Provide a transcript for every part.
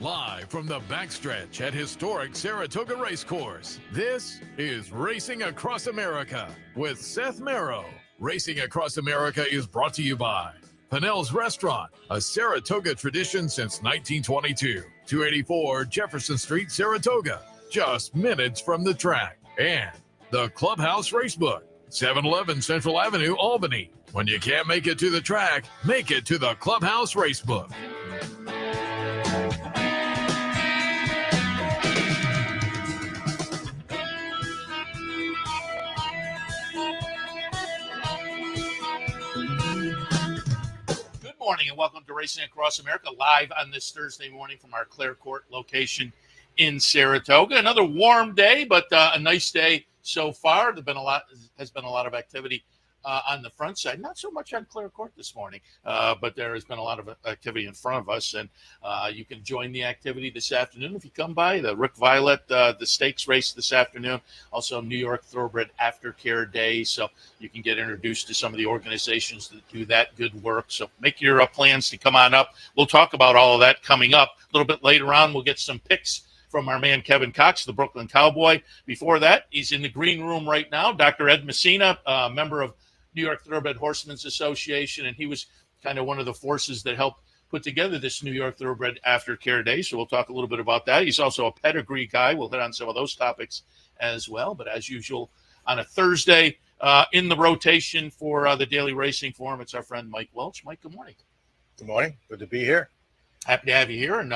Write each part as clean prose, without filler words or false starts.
Live from the backstretch at historic Saratoga Race Course, this is Racing Across America with Seth Merrow. Racing Across America is brought to you by Pinnell's Restaurant, a Saratoga tradition since 1922. 284 Jefferson Street, Saratoga, just minutes from the track. And the Clubhouse Racebook, 711 Central Avenue, Albany. When you can't make it to the track, make it to the Clubhouse Racebook. Good morning and welcome to Racing Across America, live on this Thursday morning from our Clare Court location in Saratoga. Another warm day, but a nice day so far. Has been a lot of activity on the front side. Not so much on Clare Court this morning, but there has been a lot of activity in front of us, and you can join the activity this afternoon if you come by. The Rick Violet, the stakes race this afternoon, also New York Thoroughbred Aftercare Day, so you can get introduced to some of the organizations that do that good work. So make your plans to come on up. We'll talk about all of that coming up a little bit later on. We'll get some picks from our man Kevin Cox, the Brooklyn Cowboy. Before that, he's in the green room right now. Dr. Ed Messina, member of New York Thoroughbred Horsemen's Association, and he was kind of one of the forces that helped put together this New York Thoroughbred Aftercare Day. So we'll talk a little bit about that. He's also a pedigree guy. We'll hit on some of those topics as well. But as usual, on a Thursday, in the rotation for the Daily Racing Forum, it's our friend Mike Welsch. Mike, good morning. Good morning. Good to be here. Happy to have you here. And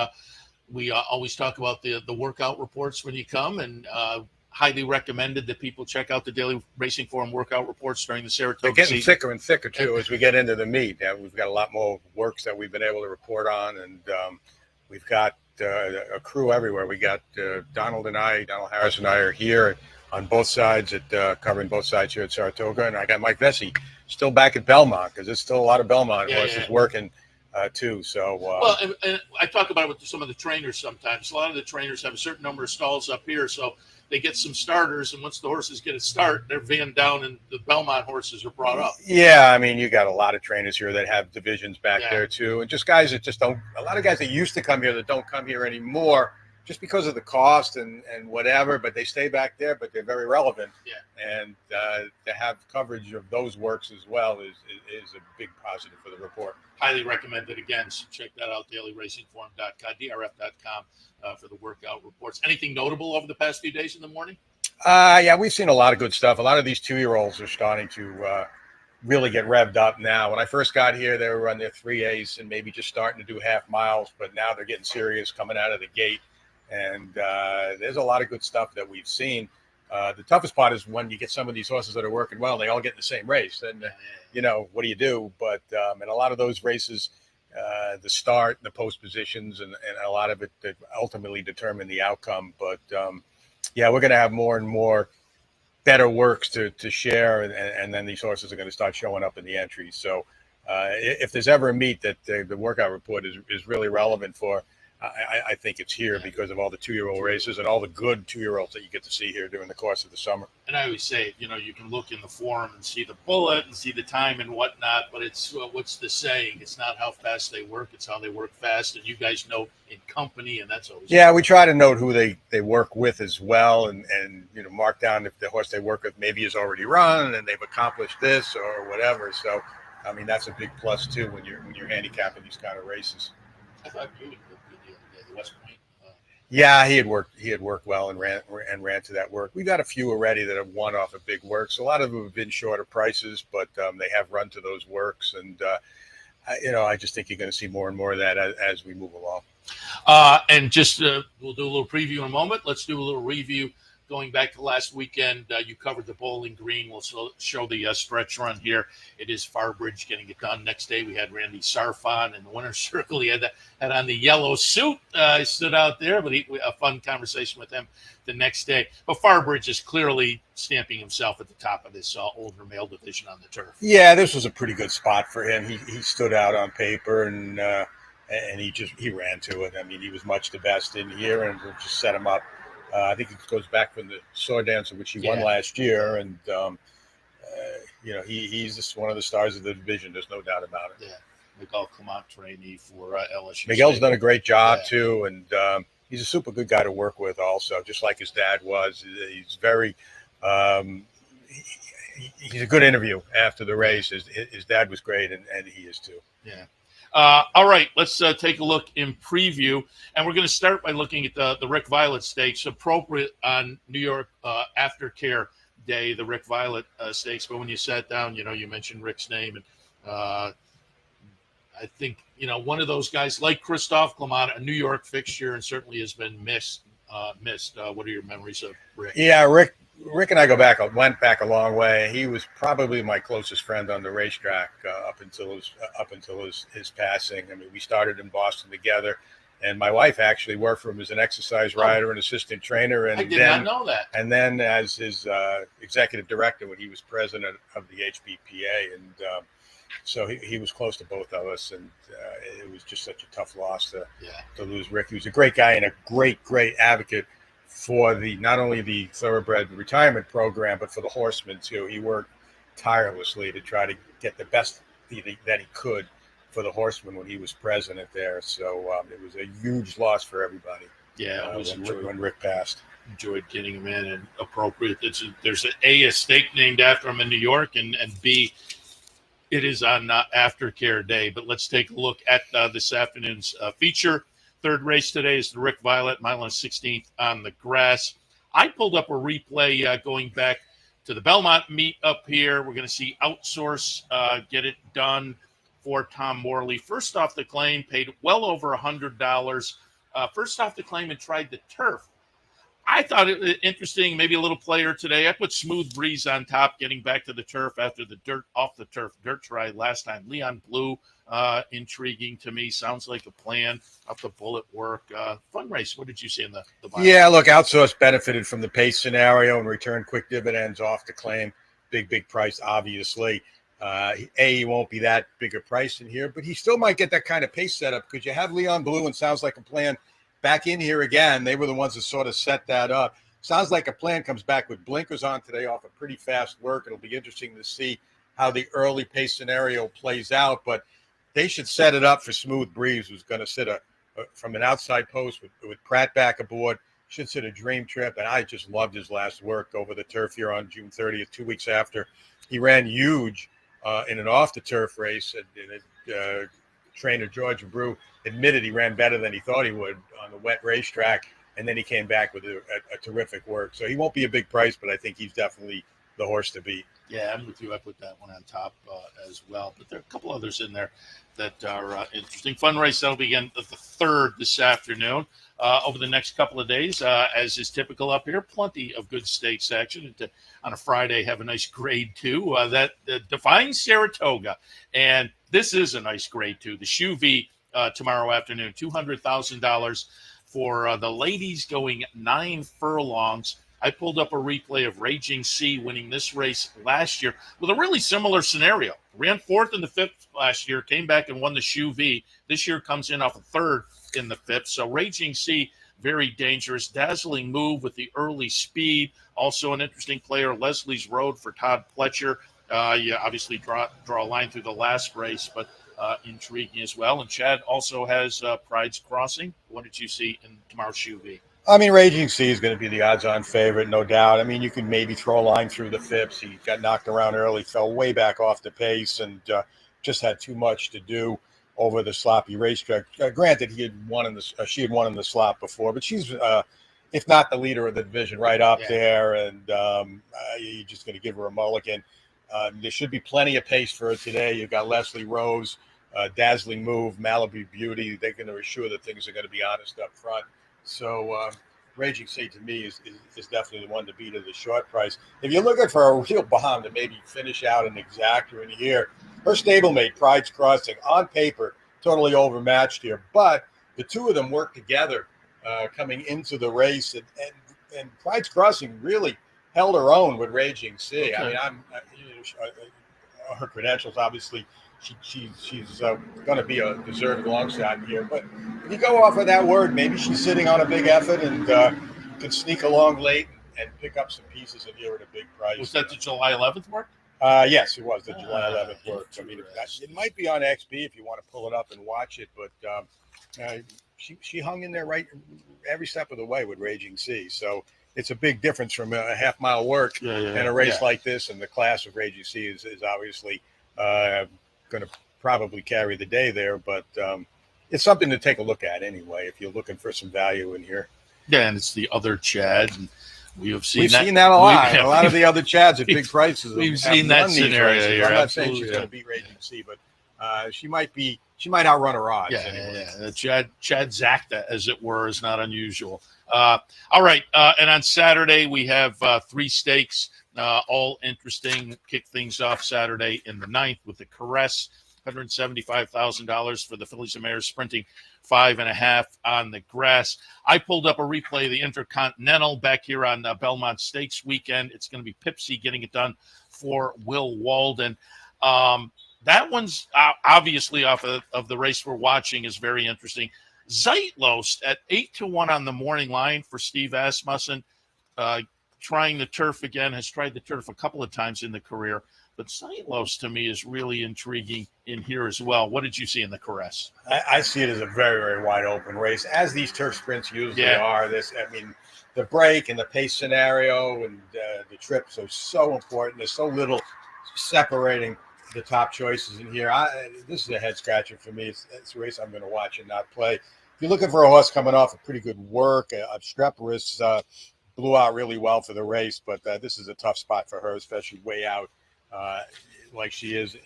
we always talk about the workout reports when you come, and highly recommended that people check out the Daily Racing Forum workout reports during the Saratoga They're getting season. thicker and thicker, too, as we get into the meet. We've got a lot more works that we've been able to report on, and we've got a crew everywhere. We got Donald Harris and I are here on both sides, covering both sides here at Saratoga, and I got Mike Welsch still back at Belmont, because there's still a lot of Belmont horses working too. So well, and I talk about it with some of the trainers sometimes. A lot of the trainers have a certain number of stalls up here, so they get some starters, and once the horses get a start, they're vanned down and the Belmont horses are brought up. Yeah, I mean, you got a lot of trainers here that have divisions back there too, and just guys that just don't, a lot of guys that used to come here that don't come here anymore just because of the cost and whatever, but they stay back there, but they're very relevant. Yeah. And to have coverage of those works as well is a big positive for the report. Highly recommended again. So check that out, dailyracingforum.com, drf.com for the workout reports. Anything notable over the past few days in the morning? Yeah, we've seen a lot of good stuff. A lot of these 2-year-olds are starting to really get revved up now. When I first got here, they were on their 3As and maybe just starting to do half miles, but now they're getting serious coming out of the gate. And there's a lot of good stuff that we've seen. The toughest part is when you get some of these horses that are working well, they all get in the same race. And, what do you do? But in a lot of those races, the start, the post positions, and a lot of it that ultimately determine the outcome. But, we're going to have more and more better works to share. And then these horses are going to start showing up in the entries. So if there's ever a meet that the workout report is really relevant for, I think it's here because of all the 2-year-old races and all the good 2-year-olds that you get to see here during the course of the summer. And I always say, you can look in the forum and see the bullet and see the time and whatnot, but it's what's the saying? It's not how fast they work, it's how they work fast. And you guys know in company, and that's always we try to note who they work with as well, and mark down if the horse they work with maybe is already run and they've accomplished this or whatever. So, I mean, that's a big plus too when you're handicapping these kind of races. I thought you would the West Point. Yeah, he had worked well and ran to that work. We've got a few already that have won off of big works. A lot of them have been shorter prices, but they have run to those works. And, I just think you're going to see more and more of that as we move along. And just we'll do a little preview in a moment. Let's do a little review. Going back to last weekend, you covered the Bowling Green. We'll show the stretch run here. It is Farbridge getting it done. Next day, we had Randy Sarfon in the winner's circle. He had on the yellow suit. He stood out there, but a fun conversation with him the next day. But Farbridge is clearly stamping himself at the top of this older male division on the turf. Yeah, this was a pretty good spot for him. He stood out on paper, and he ran to it. I mean, he was much the best in here, and we'll just set him up. I think it goes back from the Sword Dancer, which he won last year, and he's just one of the stars of the division. There's no doubt about it. Yeah, Miguel Clement trainee for LSU. Miguel's State. done a great job Yeah. too, and he's a super good guy to work with. Also, just like his dad was, he's very. He's a good interview after the race. His dad was great, and he is too. Yeah. All right, let's take a look in preview, and we're going to start by looking at the Rick Violet Stakes, appropriate on New York Aftercare Day, the Rick Violet Stakes. But when you sat down, you mentioned Rick's name, and I think one of those guys like Christophe Clement, a New York fixture, and certainly has been missed. What are your memories of Rick? Yeah, Rick and I went back a long way. He was probably my closest friend on the racetrack up until his passing. I mean, we started in Boston together, and my wife actually worked for him as an exercise rider and assistant trainer. And I did not know that. And then as his executive director when he was president of the HBPA, and so he was close to both of us, and it was just such a tough loss to lose Rick. He was a great guy and a great advocate for not only the Thoroughbred retirement program, but for the horsemen too. He worked tirelessly to try to get the best that he could for the horsemen when he was president there. So it was a huge loss for everybody. Yeah, it was when Rick passed. Enjoyed getting him in, and appropriate. There's a stake named after him in New York, and B, it is on Aftercare Day. But let's take a look at this afternoon's feature. Third race today is the Rick Violet, mile and 16th on the grass. I pulled up a replay going back to the Belmont meet up here. We're going to see Outsource get it done for Tom Morley. First off the claim, paid well over $100. First off the claim and tried the turf. I thought it was interesting, maybe a little player today. I put Smooth Breeze on top, getting back to the turf after the dirt try last time. Leon Blue, intriguing to me. Sounds like a plan. Up the bullet work. Fun race. What did you see in the bio? Yeah, look, Outsource benefited from the pace scenario and returned quick dividends off the claim. Big price, obviously. He won't be that big a price in here, but he still might get that kind of pace setup because you have Leon Blue and Sounds Like a Plan back in here again. They were the ones that sort of set that up. Sounds Like a Plan comes back with blinkers on today off a pretty fast work. It'll be interesting to see how the early pace scenario plays out, but they should set it up for Smooth Breeze, who's going to sit from an outside post with Pratt back aboard. Should sit a dream trip, and I just loved his last work over the turf here on June 30th, 2 weeks after. He ran huge in an off-the-turf race, and trainer George Brew admitted he ran better than he thought he would on the wet racetrack, and then he came back with a terrific work. So he won't be a big price, but I think he's definitely the horse to beat. Yeah, I'm with you. I put that one on top as well. But there are a couple others in there that are interesting. Fun race that'll begin the 3rd this afternoon. Over the next couple of days, as is typical up here, plenty of good stakes action. And on a Friday, have a nice grade 2 that defines Saratoga. And this is a nice grade 2. The Shoe V tomorrow afternoon, $200,000 for the ladies going 9 furlongs. I pulled up a replay of Raging Sea winning this race last year with a really similar scenario. Ran 4th in the 5th last year, came back and won the Shoe V. This year comes in off a 3rd in the 5th. So Raging Sea, very dangerous, dazzling move with the early speed. Also an interesting player, Leslie's Road for Todd Pletcher. You obviously draw a line through the last race, but intriguing as well. And Chad also has Pride's Crossing. What did you see in tomorrow's Shoe V? I mean, Raging Sea is going to be the odds-on favorite, no doubt. I mean, you can maybe throw a line through the Phipps. He got knocked around early, fell way back off the pace, and just had too much to do over the sloppy racetrack. Granted, she had won in the slop before, but she's, if not the leader of the division, right up there, and you're just going to give her a mulligan. There should be plenty of pace for her today. You've got Leslie Rose, Dazzling Move, Malibu Beauty. They're going to assure that things are going to be honest up front. So Raging Sea to me is definitely the one to beat at the short price. If you're looking for a real bomb to maybe finish out an exactor in here, her stablemate, Pride's Crossing, on paper, totally overmatched here. But the two of them work together coming into the race, and Pride's Crossing really held her own with Raging Sea. Okay. I mean, her credentials, obviously, she's going to be a deserved long shot here. But if you go off of that word, maybe she's sitting on a big effort and can sneak along late and pick up some pieces in here at a big price. Was that the July 11th mark? Yes, it was the July 11th work. I mean, it might be on XP if you want to pull it up and watch it, but she hung in there right every step of the way with Raging Sea. So it's a big difference from a half-mile work and a race like this. And the class of Raging Sea is obviously going to probably carry the day there. But it's something to take a look at anyway if you're looking for some value in here. Yeah, and it's the other Chad. And we've seen that a lot. A lot of the other Chads at big prices. We've seen that scenario here. I'm not saying she's going to beat Raging Sea, but she might outrun her odds. Yeah. Chad Zacta, as it were, is not unusual. All right, and on Saturday we have 3 stakes, all interesting. Kick things off Saturday in the 9th with the Caress, $175,000 for the Fillies and Mares sprinting 5.5 on the grass. I pulled up a replay of the Intercontinental back here on Belmont Stakes weekend. It's going to be Pipsy getting it done for Will Walden. That one's obviously off of the race we're watching is very interesting. Zeitlost at 8-1 on the morning line for Steve Asmussen, trying the turf again, has tried the turf a couple of times in the career. But Zeitlost to me is really intriguing in here as well. What did you see in the Caress? I see it as a very, very wide open race, as these turf sprints usually are. The break and the pace scenario and the trips are so important. There's so little separating the top choices in here. This is a head scratcher for me. It's a race I'm going to watch and not play. If you're looking for a horse coming off a pretty good work, Obstreperous blew out really well for the race, but this is a tough spot for her, especially way out. Like she is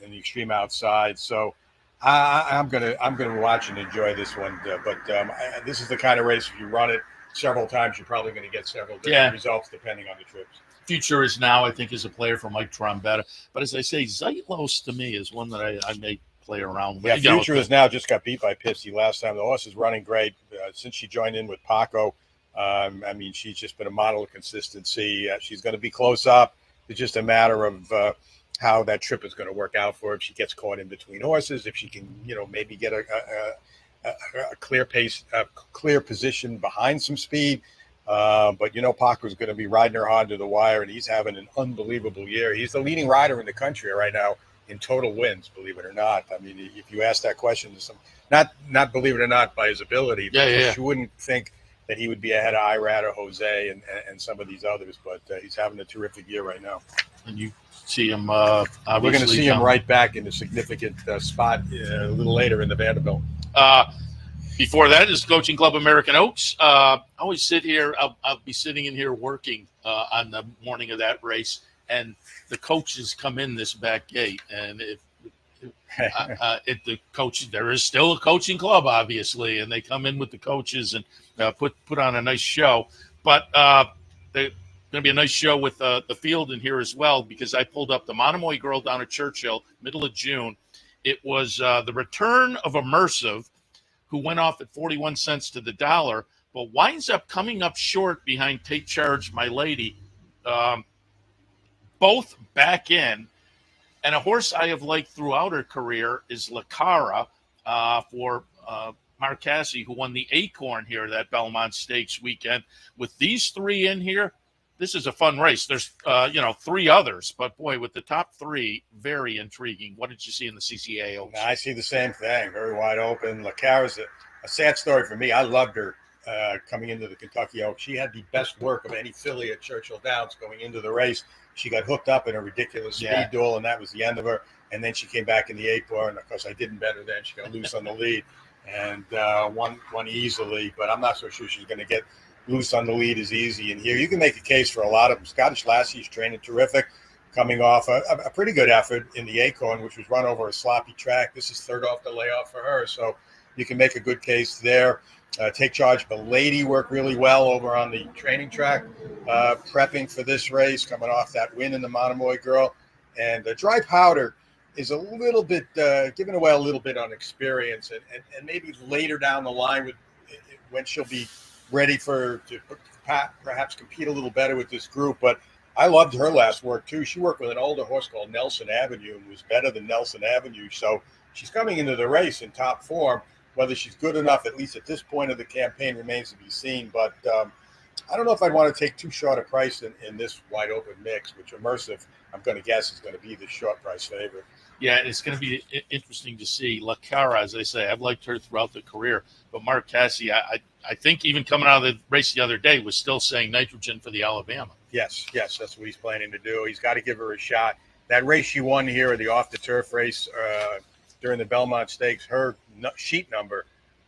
in the extreme outside. So I'm gonna watch and enjoy this one. But this is the kind of race, if you run it several times, you're probably going to get several different results depending on the trips. Future is Now, I think, is a player for Mike Trombetta. But as I say, Zeitlos to me is one that I may play around with. Yeah, Future is Now just got beat by Pipsy last time. The horse is running great since she joined in with Paco. I mean, she's just been a model of consistency. She's going to be close up. It's just a matter of how that trip is going to work out for her. If she gets caught in between horses, if she can, maybe get a clear pace, a clear position behind some speed. But Paco's going to be riding her hard to the wire, and he's having an unbelievable year. He's the leading rider in the country right now in total wins, believe it or not. I mean, if you ask that question to some, not believe it or not by his ability, but you wouldn't think that he would be ahead of Irad or Jose and some of these others, but he's having a terrific year right now. And you see him, obviously. We're going to see him right back in a significant spot a little later in the Vanderbilt. Before that is Coaching Club American Oaks. I always sit here. I'll be sitting in here working on the morning of that race, and the coaches come in this back gate. And the coach, there is still a coaching club, obviously, and they come in with the coaches and put on a nice show. But they're going to be a nice show with the field in here as well, because I pulled up the Monomoy Girl down at Churchill, middle of June. It was the return of Immersive, who went off at 41 cents to the dollar, but winds up coming up short behind Take Charge, My Lady. Both back in. And a horse I have liked throughout her career is La Cara for Marcassi, who won the Acorn here that Belmont Stakes weekend. With these 3 in here, this is a fun race. There's 3 others, but boy, with the top 3, very intriguing. What did you see in the CCA Oaks? I see the same thing, very wide open. La Cara's a sad story for me. I loved her coming into the Kentucky Oaks. She had the best work of any filly at Churchill Downs going into the race. She got hooked up in a ridiculous speed duel, and that was the end of her. And then she came back in the Acorn, and of course I didn't bet her then. She got loose on the lead and won easily, but I'm not so sure she's going to get loose on the lead as easy in here. You can make a case for a lot of them. Scottish Lassie's training terrific, coming off a pretty good effort in the Acorn, which was run over a sloppy track. This is third off the layoff for her, so you can make a good case there. Take Charge, the lady worked really well over on the training track, prepping for this race, coming off that win in the Monomoy Girl. And Dry Powder is a little bit giving away a little bit on experience, and maybe later down the line when she'll be ready to perhaps compete a little better with this group. But I loved her last work too. She worked with an older horse called Nelson Avenue and was better than Nelson Avenue. So she's coming into the race in top form. Whether she's good enough, at least at this point of the campaign, remains to be seen. But I don't know if I'd want to take too short a price in this wide open mix, which Immersive, I'm going to guess, is going to be the short price favorite. Yeah, it's going to be interesting to see. La Cara, as I say, I've liked her throughout the career. But Mark Casse, I think even coming out of the race the other day, was still saying nitrogen for the Alabama. Yes, that's what he's planning to do. He's got to give her a shot. That race she won here, the off-the-turf race during the Belmont Stakes, her sheet number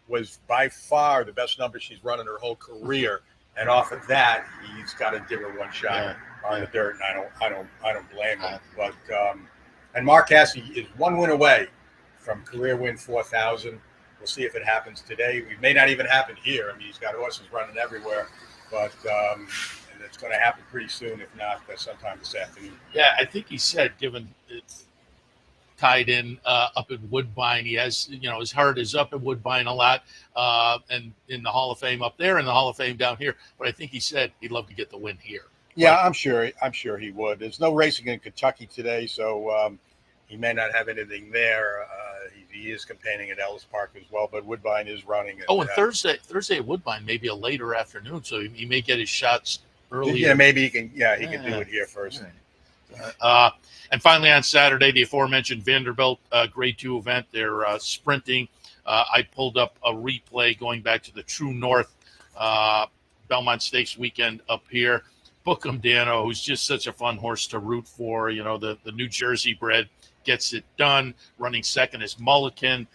was by far the best number she's run in her whole career. And off of that, he's got to give her one shot on the dirt, and I don't blame him. But and Mark Casse is one win away from career win 4,000. We'll see if it happens today. It may not even happen here. I mean, he's got horses running everywhere, but and it's going to happen pretty soon, if not sometime this afternoon. Yeah, I think he said, given it's tied in up in Woodbine, he has, his heart is up in Woodbine a lot, and in the Hall of Fame up there and the Hall of Fame down here. But I think he said he'd love to get the win here. Yeah, I'm sure he would. There's no racing in Kentucky today, so he may not have anything there. He is campaigning at Ellis Park as well, but Woodbine is running. And Thursday at Woodbine, maybe a later afternoon, so he may get his shots earlier. Yeah, maybe he can. Yeah, he can do it here first. And finally on Saturday, the aforementioned Vanderbilt Grade 2 event, they're sprinting. I pulled up a replay going back to the True North Belmont Stakes weekend up here. Bookham Dano, who's just such a fun horse to root for. The New Jersey bred gets it done. Running second is Mulligan.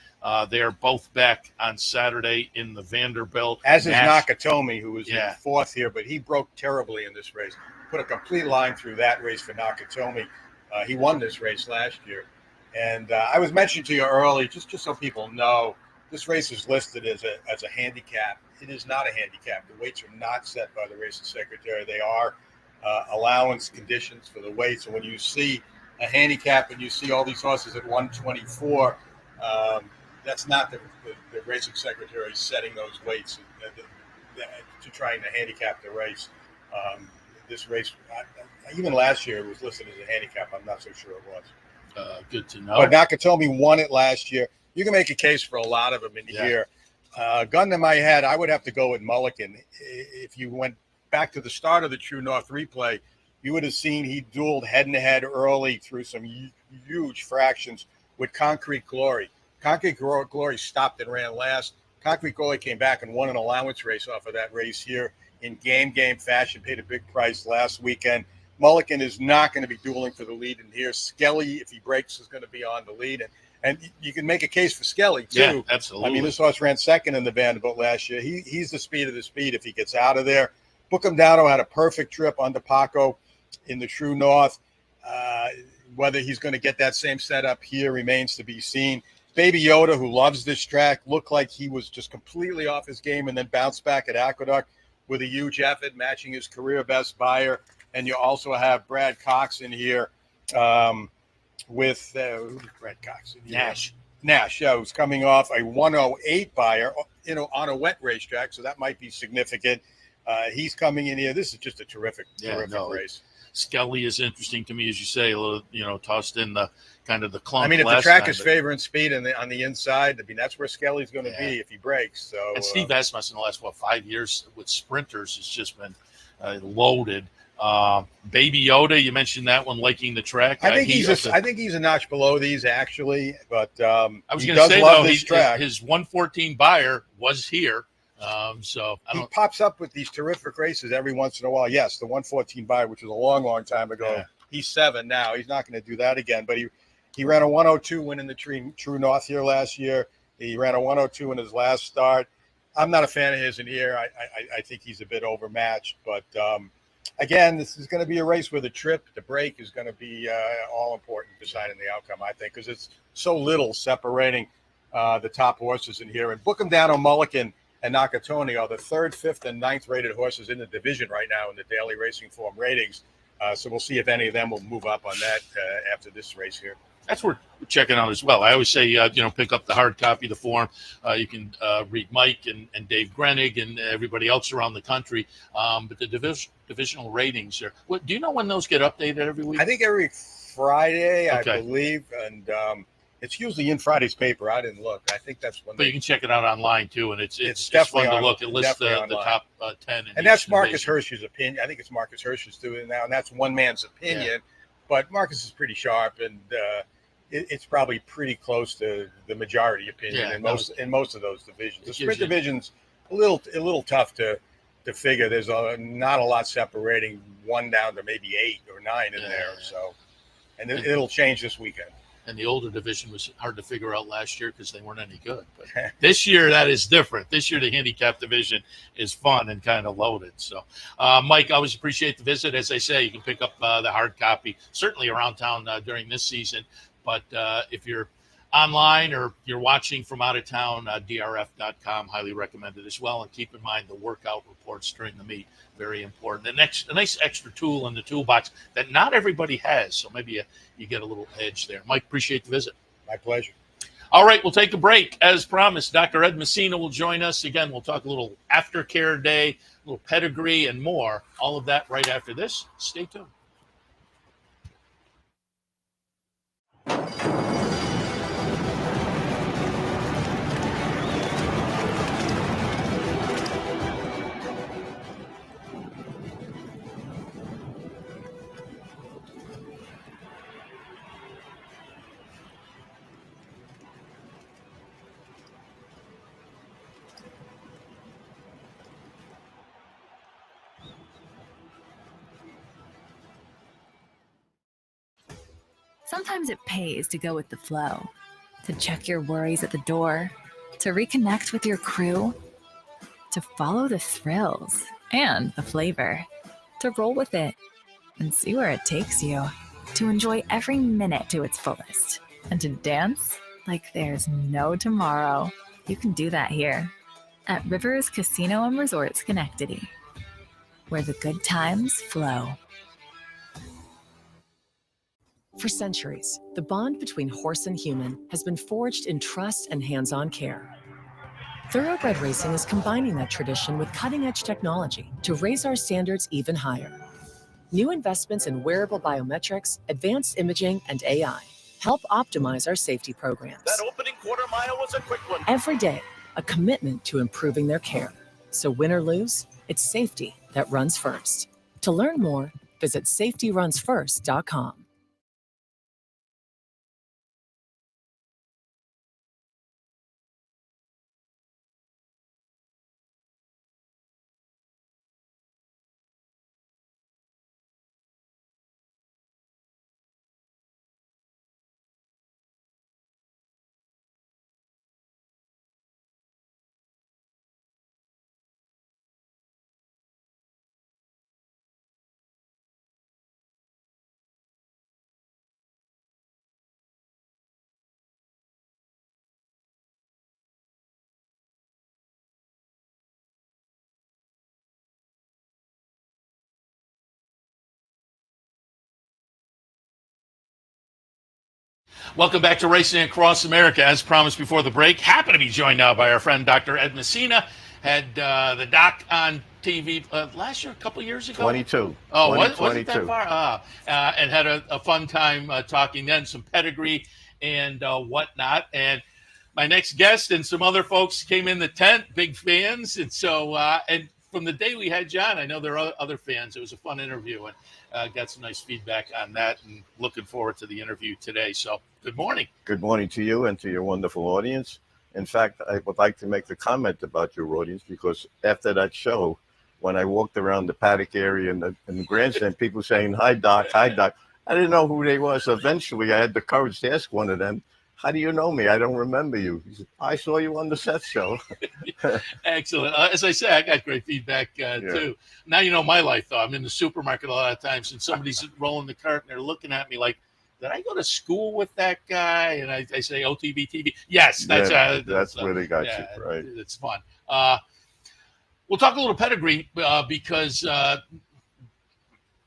They are both back on Saturday in the Vanderbilt. As is Nakatomi, who was in fourth here, but he broke terribly in this race. Put a complete line through that race for Nakatomi. He won this race last year. And I was mentioning to you early, just so people know, this race is listed as a handicap. It is not a handicap. The weights are not set by the racing secretary. They are allowance conditions for the weights. And when you see a handicap and you see all these horses at 124, that's not the racing secretary setting those weights to trying to handicap the race. This race, even last year, it was listed as a handicap. I'm not so sure it was. Good to know. But Nakatomi won it last year. You can make a case for a lot of them in here. Gun to my head, I would have to go with Mulligan. If you went back to the start of the True North replay, you would have seen he dueled head-to-head early through some huge fractions with Concrete Glory. Concrete Glory stopped and ran last. Concrete Glory came back and won an allowance race off of that race here in game fashion, paid a big price last weekend. Mulligan is not going to be dueling for the lead in here. Skelly, if he breaks, is going to be on the lead. And you can make a case for Skelly, too. Yeah, absolutely. I mean, this horse ran second in the Vanderbilt last year. He's the speed of the speed if he gets out of there. Bookham Dano had a perfect trip under Paco in the True North. Whether he's going to get that same setup here remains to be seen. Baby Yoda, who loves this track, looked like he was just completely off his game and then bounced back at Aqueduct with a huge effort, matching his career best buyer. And you also have Brad Cox in here with Brad Cox in here? Nash, who's coming off a 108 buyer, on a wet racetrack, so that might be significant. He's coming in here. This is just a terrific race. Skelly is interesting to me, as you say, a little, tossed in the kind of the clump. I mean, if the track is favoring speed on the inside, I mean, that's where Skelly's going to be if he breaks. So, and Steve Asmus in the last 5 years with sprinters has just been loaded. Baby Yoda, you mentioned that one, liking the track. I think he's a notch below these actually, but I was going to say though, his 114 buyer was here. So he pops up with these terrific races every once in a while. Yes, the 114 buyer, which was a long time ago. Yeah. He's 7 now. He's not going to do that again. But he ran a 102 win in the True North here last year. He ran a 102 in his last start. I'm not a fan of his in here. I think he's a bit overmatched. But again, this is going to be a race where the break is going to be all important deciding the outcome, I think, because it's so little separating the top horses in here. And Bookham Dano, Mulligan, and Nakatomi are the 3rd, 5th, and 9th rated horses in the division right now in the daily racing form ratings. So we'll see if any of them will move up on that after this race here. That's what we're checking out as well. I always say, pick up the hard copy of the form. You can read Mike and Dave Grenig and everybody else around the country. But the divisional ratings are. Do you know when those get updated every week? I think every Friday, I believe. And It's usually in Friday's paper. I didn't look. I think that's when. But you can check it out online too, and it's definitely fun to look. It lists the top 10. And that's Marcus Hirsch's opinion. I think it's Marcus Hirsch's doing it now, and that's one man's opinion. Yeah. But Marcus is pretty sharp, and it's probably pretty close to the majority opinion in most of those divisions. The sprint division's a little tough to figure. There's not a lot separating 1 down to maybe 8 or 9 in there. So, and it'll change this weekend. And the older division was hard to figure out last year because they weren't any good. But this year, that is different. This year, the handicap division is fun and kind of loaded. So, Mike, I always appreciate the visit. As I say, you can pick up the hard copy, certainly around town during this season. But if you're online or you're watching from out of town, drf.com, highly recommended as well. And keep in mind the workout reports during the meet, very important. A nice extra tool in the toolbox that not everybody has. So maybe you get a little edge there. Mike, appreciate the visit. My pleasure. All right, we'll take a break. As promised, Dr. Ed Messina will join us. Again, we'll talk a little aftercare day, a little pedigree, and more. All of that right after this. Stay tuned. Sometimes it pays to go with the flow, to check your worries at the door, to reconnect with your crew, to follow the thrills and the flavor, to roll with it and see where it takes you, to enjoy every minute to its fullest, and to dance like there's no tomorrow. You can do that here at Rivers Casino and Resort Schenectady, where the good times flow. For centuries, the bond between horse and human has been forged in trust and hands-on care. Thoroughbred racing is combining that tradition with cutting-edge technology to raise our standards even higher. New investments in wearable biometrics, advanced imaging, and AI help optimize our safety programs. That opening quarter mile was a quick one. Every day, a commitment to improving their care. So win or lose, it's safety that runs first. To learn more, visit safetyrunsfirst.com. Welcome back to Racing Across America. As promised before the break, happy to be joined now by our friend Dr. Ed Messina. Had the doc on TV last year, a couple of years ago? 22. Oh, wasn't that far? And had a fun time talking then, some pedigree and whatnot. And my next guest and some other folks came in the tent, big fans. And so, and from the day we had John, I know there are other fans. It was a fun interview and got some nice feedback on that, and looking forward to the interview today. So good morning. Good morning to you and to your wonderful audience. In fact, I would like to make the comment about your audience, because after that show, when I walked around the paddock area and the grandstand, people saying, hi, Doc, hi, Doc. I didn't know who they was. Eventually, I had the courage to ask one of them, how do you know me? I don't remember you. He said, I saw you on the Seth show. Excellent. As I say, I got great feedback too. Now you know my life, though. I'm in the supermarket a lot of times, and somebody's rolling the cart, and they're looking at me like, did I go to school with that guy? And I say, OTB TV. Yes, that's where they got you, right? It's fun. We'll talk a little pedigree because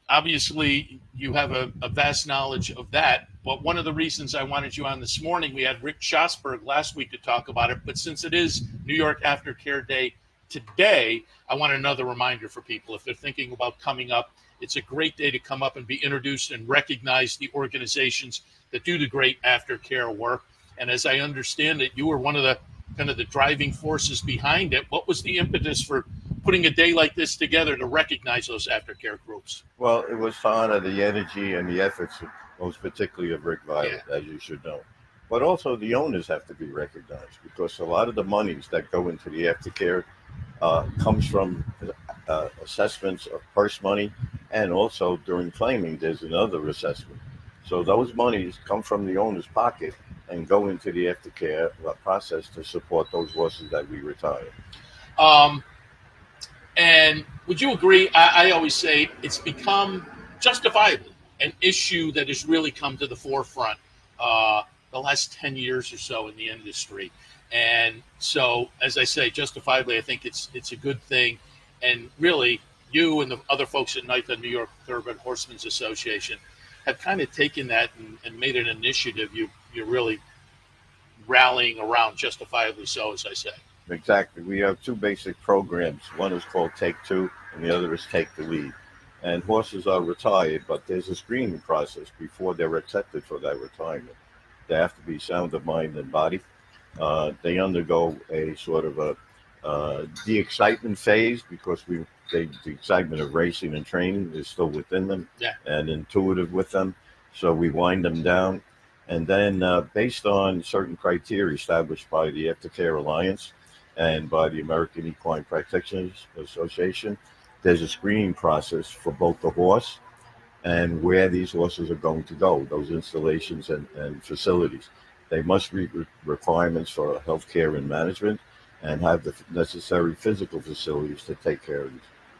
obviously you have a vast knowledge of that. But one of the reasons I wanted you on this morning, we had Rick Schosberg last week to talk about it. But since it is New York Aftercare Day today, I want another reminder for people. If they're thinking about coming up, it's a great day to come up and be introduced and recognize the organizations that do the great aftercare work. And as I understand it, you were one of the kind of the driving forces behind it. What was the impetus for putting a day like this together to recognize those aftercare groups? Well, it was to honor the energy and the efforts, most particularly of Rick Violet, as you should know. But also the owners have to be recognized, because a lot of the monies that go into the aftercare comes from assessments of purse money, and also during claiming there's another assessment. So those monies come from the owner's pocket and go into the aftercare process to support those horses that we retire. And would you agree? I always say it's become justifiably an issue that has really come to the forefront the last 10 years or so in the industry. And so, as I say, justifiably, I think it's a good thing. And really, you and the other folks at NYTHA, New York Thoroughbred Horsemen's Association, have kind of taken that and made an initiative. You're really rallying around, justifiably so, as I say. Exactly. We have two basic programs. One is called Take Two, and the other is Take the Lead. And horses are retired, but there's a screening process before they're accepted for that retirement. They have to be sound of mind and body. They undergo a sort of a de-excitement phase, because the excitement of racing and training is still within them, and intuitive with them. So we wind them down. And then based on certain criteria established by the Aftercare Alliance and by the American Equine Practitioners Association, there's a screening process for both the horse and where these horses are going to go, those installations and facilities. They must meet requirements for healthcare and management, and have the necessary physical facilities to take care of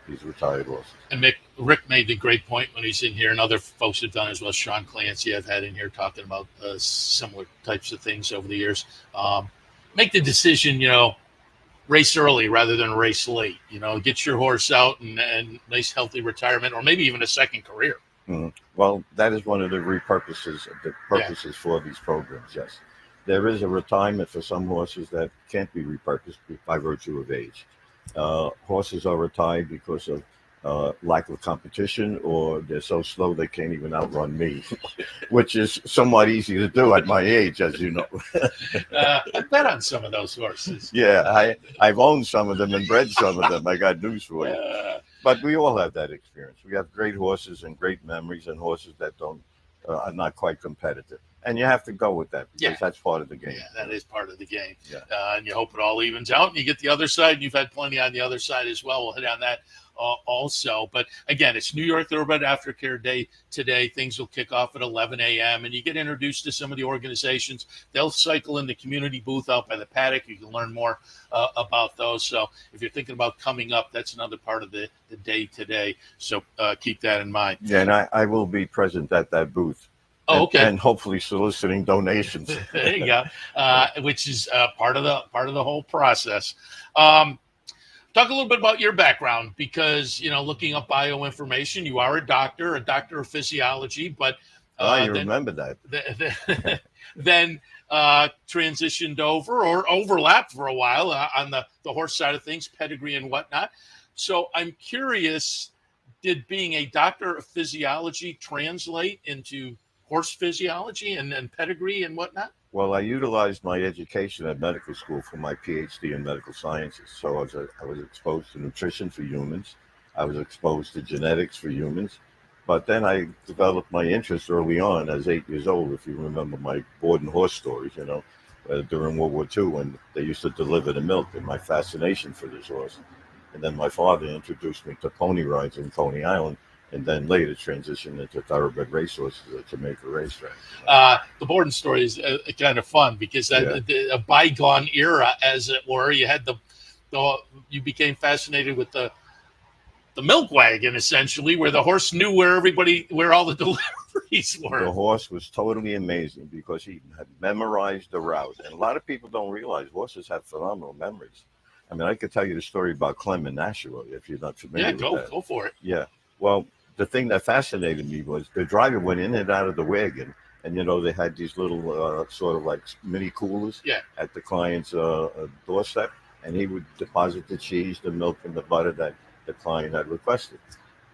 these retired horses. And Rick made the great point when he's in here, and other folks have done as well. Sean Clancy I've had in here talking about similar types of things over the years. Make the decision, race early rather than race late. Get your horse out and nice healthy retirement, or maybe even a second career. Mm-hmm. Well, that is one of the purposes for these programs. Yes, there is a retirement for some horses that can't be repurposed by virtue of age. Horses are retired because of lack of competition, or they're so slow they can't even outrun me, which is somewhat easy to do at my age, as you know. I bet on some of those horses. Yeah, I've owned some of them and bred some of them. I got news for you. But we all have that experience. We have great horses and great memories, and horses that are not quite competitive. And you have to go with that, because that's part of the game. Yeah, that is part of the game. Yeah. And you hope it all evens out, and you get the other side, and you've had plenty on the other side as well. We'll hit on that also. But again, it's New York Thoroughbred Aftercare Day today. Things will kick off at 11 a.m. and you get introduced to some of the organizations. They'll cycle in the community booth out by the paddock. You can learn more about those. So if you're thinking about coming up, that's another part of the day today. So keep that in mind. Yeah, and I will be present at that booth. Oh, okay. And hopefully soliciting donations. There you go. Which is part of the whole process. Talk a little bit about your background, because looking up bio information, you are a doctor of physiology, but remember that. Then transitioned over or overlapped for a while on the horse side of things, pedigree and whatnot. So I'm curious, did being a doctor of physiology translate into horse physiology and pedigree and whatnot? Well, I utilized my education at medical school for my PhD in medical sciences. So I was exposed to nutrition for humans. I was exposed to genetics for humans. But then I developed my interest early on as 8 years old, if you remember my board and horse stories, during World War II, when they used to deliver the milk, and my fascination for this horse. And then my father introduced me to pony rides in Coney Island, and then later transitioned into thoroughbred racehorses at Jamaica Racetrack. The Borden story is kind of fun, because a bygone era, as it were. You had you became fascinated with the milk wagon, essentially, where the horse knew where all the deliveries were. The horse was totally amazing, because he had memorized the route. And a lot of people don't realize horses have phenomenal memories. I mean, I could tell you the story about Clem and Nashua, if you're not familiar with that. Go for it. Yeah. Well, the thing that fascinated me was the driver went in and out of the wagon, and they had these little sort of like mini coolers at the client's doorstep, and he would deposit the cheese, the milk, and the butter that the client had requested.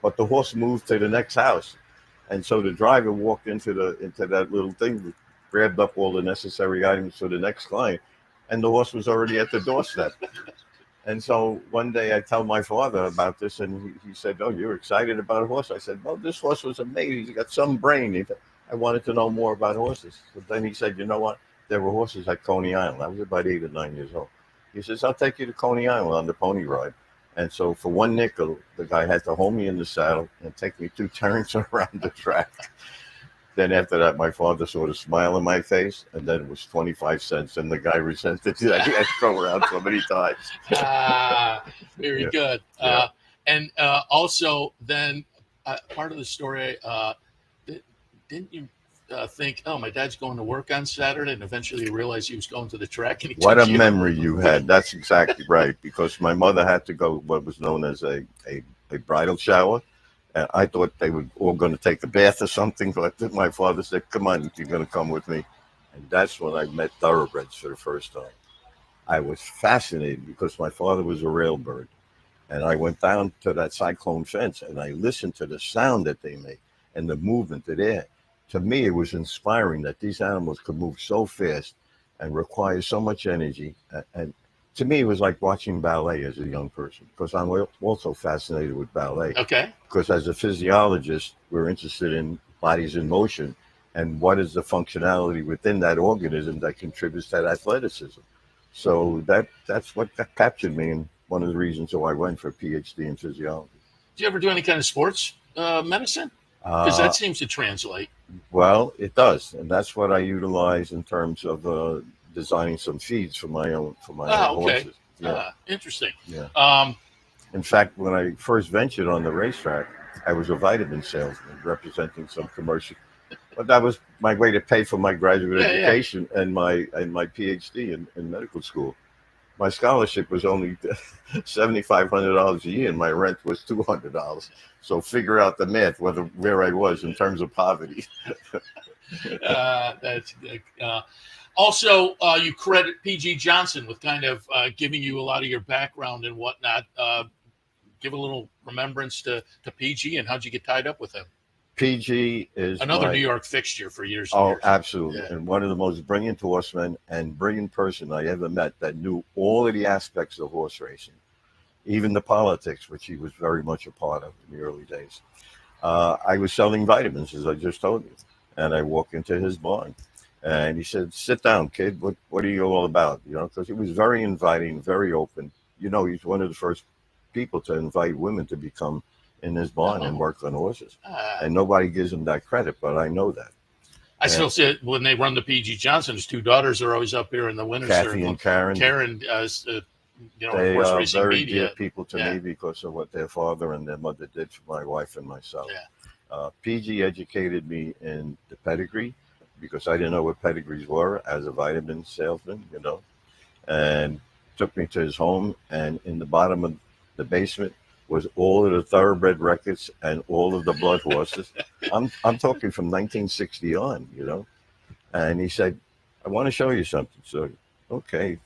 But the horse moved to the next house, and so the driver walked into that little thing grabbed up all the necessary items for the next client, and the horse was already at the doorstep. And so one day I tell my father about this, and he said, "Oh, you're excited about a horse?" I said, "Well, this horse was amazing. He's got some brain." I wanted to know more about horses. But then he said, "You know what? There were horses at Coney Island." I was about 8 or 9 years old. He says, "I'll take you to Coney Island on the pony ride." And so for one nickel, the guy had to hold me in the saddle and take me 2 turns around the track. Then after that, my father sort of smiled in my face, and then it was 25 cents, and the guy resented that he had to go around so many times. Very Yeah. good. Yeah. And also, then part of the story, didn't you think, oh, my dad's going to work on Saturday, and eventually you realized he was going to the track? And he What a took you. memory you had. That's exactly right, because my mother had to go what was known as a bridal shower. And I thought they were all going to take a bath or something, but my father said, "Come on, you're going to come with me." And that's when I met thoroughbreds for the first time. I was fascinated because my father was a railbird. And I went down to that cyclone fence and I listened to the sound that they make and the movement that they had. To me, it was inspiring that these animals could move so fast and require so much energy. And to me, it was like watching ballet as a young person, because I'm also fascinated with ballet. Okay. Because as a physiologist, we're interested in bodies in motion and what is the functionality within that organism that contributes to that athleticism. So that's what captured me, and one of the reasons why I went for a PhD in physiology. Do you ever do any kind of sports medicine? Because that seems to translate. Well, it does, and that's what I utilize in terms of designing some feeds for my own horses. Yeah. Interesting. Yeah. In fact, when I first ventured on the racetrack, I was a vitamin salesman representing some commercial. But that was my way to pay for my graduate education and my PhD in medical school. My scholarship was only $7,500 a year, and my rent was $200. So figure out the math where I was in terms of poverty. That's also, you credit PG Johnson with kind of giving you a lot of your background and whatnot. Give a little remembrance to PG, and how'd you get tied up with him? PG is another New York fixture for years. Oh, years. Absolutely. Yeah. And one of the most brilliant horsemen and brilliant person I ever met that knew all of the aspects of horse racing, even the politics, which he was very much a part of in the early days. I was selling vitamins, as I just told you, and I walked into his barn, and he said, "Sit down, kid. What are you all about?" You know, because he was very inviting, very open. You know, he's one of the first people to invite women to become in his barn and work on horses, and nobody gives him that credit, but I know that. I still see it when they run the PG Johnson. His 2 daughters are always up here in the winter Kathy circle. and Karen. Karen, They horse are racing very media. dear people to me because of what their father and their mother did for my wife and myself. Yeah. PG educated me in the pedigree, because I didn't know what pedigrees were as a vitamin salesman, you know, and took me to his home, and in the bottom of the basement was all of the thoroughbred records and all of the blood horses. I'm talking from 1960 on, you know. And he said, "I want to show you something." So, okay.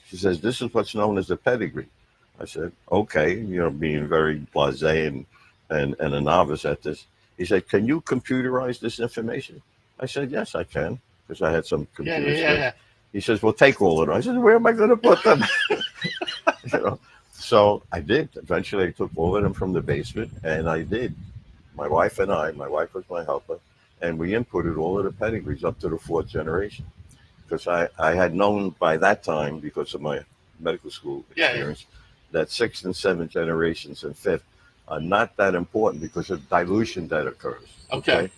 He says, "This is what's known as a pedigree." I said, "Okay," you know, being very blasé and a novice at this. He said, "Can you computerize this information?" I said, "Yes, I can," because I had some computer skills. Yeah. He says, "Well, take all of them." I said, "Where am I going to put them?" You know. So I did. Eventually, I took all of them from the basement, and I did. My wife and my wife was my helper, and we inputted all of the pedigrees up to the 4th generation. Because I had known by that time, because of my medical school experience, that 6th and 7th generations and 5th are not that important because of dilution that occurs. Okay.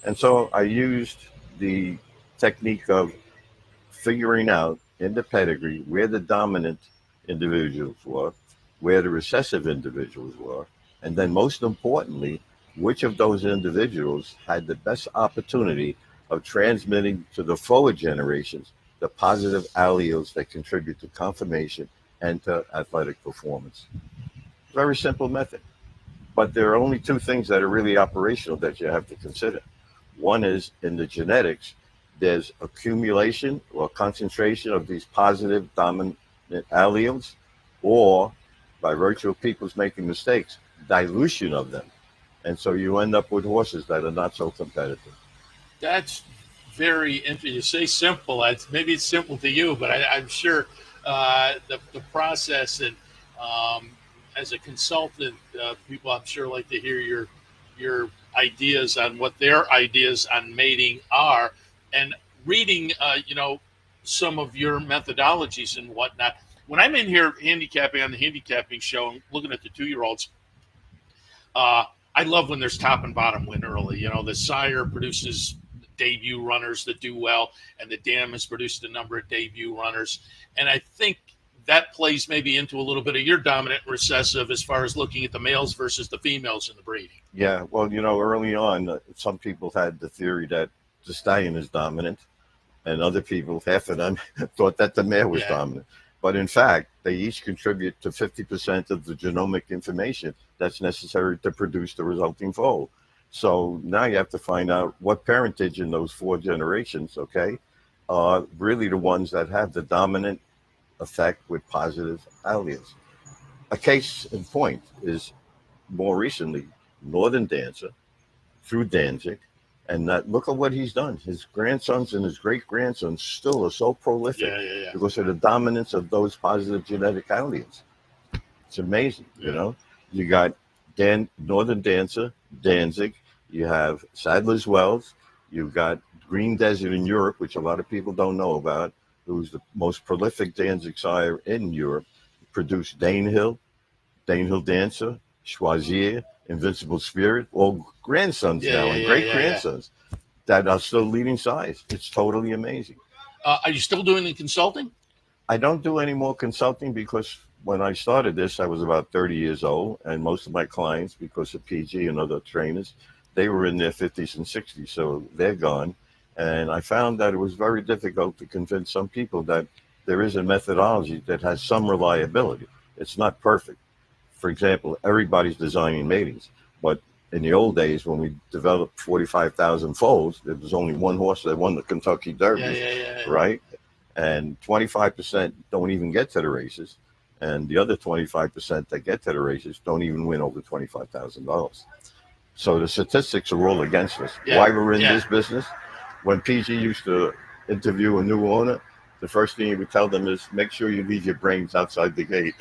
And so I used the technique of figuring out in the pedigree where the dominant individuals were, where the recessive individuals were, and then most importantly, which of those individuals had the best opportunity of transmitting to the forward generations the positive alleles that contribute to conformation and to athletic performance. Very simple method. But there are only 2 things that are really operational that you have to consider. One is in the genetics, there's accumulation or concentration of these positive dominant alleles, or by virtue of people's making mistakes, dilution of them. And so you end up with horses that are not so competitive. That's very interesting. You say simple. Maybe it's simple to you, but I'm sure the process and as a consultant, people I'm sure like to hear your ideas on what their ideas on mating are, and reading some of your methodologies and whatnot. When I'm in here handicapping on the handicapping show and looking at the 2-year-olds, I love when there's top and bottom win early. The sire produces debut runners that do well, and the dam has produced a number of debut runners. And I think that plays maybe into a little bit of your dominant and recessive as far as looking at the males versus the females in the breeding. Yeah, well, early on, some people had the theory that the stallion is dominant, and other people, half of them, thought that the male was dominant. But in fact, they each contribute to 50% of the genomic information that's necessary to produce the resulting foal. So now you have to find out what parentage in those 4 generations, okay, are really the ones that have the dominant effect with positive alleles. A case in point is more recently Northern Dancer through Danzig, and look at what he's done. His grandsons and his great-grandsons still are so prolific because of the dominance of those positive genetic alleles. It's amazing, You got Northern Dancer, Danzig, you have Sadler's Wells, you've got Green Desert in Europe, which a lot of people don't know about, who's the most prolific Danzig sire in Europe, produced Danehill Dancer, Choisier, Invincible Spirit, all grandsons now and great-grandsons that are still leading sires. It's totally amazing. Are you still doing the consulting? I don't do any more consulting because when I started this, I was about 30 years old, and most of my clients, because of PG and other trainers, they were in their 50s and 60s, so they're gone. And I found that it was very difficult to convince some people that there is a methodology that has some reliability. It's not perfect. For example, everybody's designing matings, but in the old days when we developed 45,000 foals, there was only one horse that won the Kentucky Derby, right? And 25% don't even get to the races, and the other 25% that get to the races don't even win over $25,000. So the statistics are all against us. Why we're in this business? When PG used to interview a new owner, the first thing he would tell them is, make sure you leave your brains outside the gate.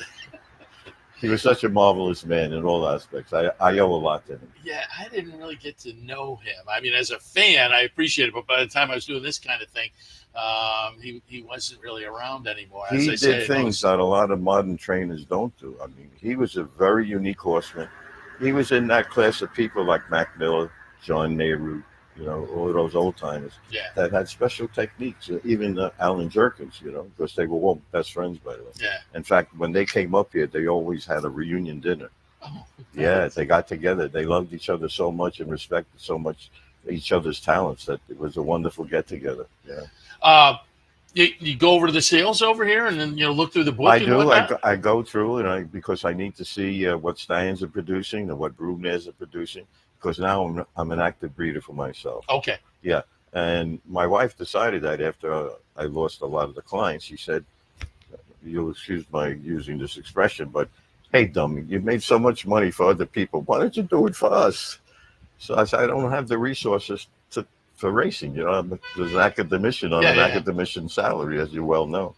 He was such a marvelous man in all aspects. I owe a lot to him. Yeah, I didn't really get to know him. I mean, as a fan, I appreciate it, but by the time I was doing this kind of thing, he wasn't really around anymore. He did things that a lot of modern trainers don't do. I mean, he was a very unique horseman. He was in that class of people like Mac Miller, John Nehru, all of those old timers that had special techniques, even Alan Jerkins, because they were all best friends, by the way. Yeah. In fact, when they came up here, they always had a reunion dinner. Oh, they got together. They loved each other so much and respected so much each other's talents that it was a wonderful get together. Yeah. You go over to the sales over here and then look through the book. I do. I go through and because I need to see what stallions are producing and what broodmares are producing. Because now I'm an active breeder for myself. Okay. Yeah. And my wife decided that after I lost a lot of the clients, she said, you'll excuse my using this expression, but hey, dummy, you've made so much money for other people. Why don't you do it for us? So I said, I don't have the resources for racing. I'm an academician on an academician salary, as you well know.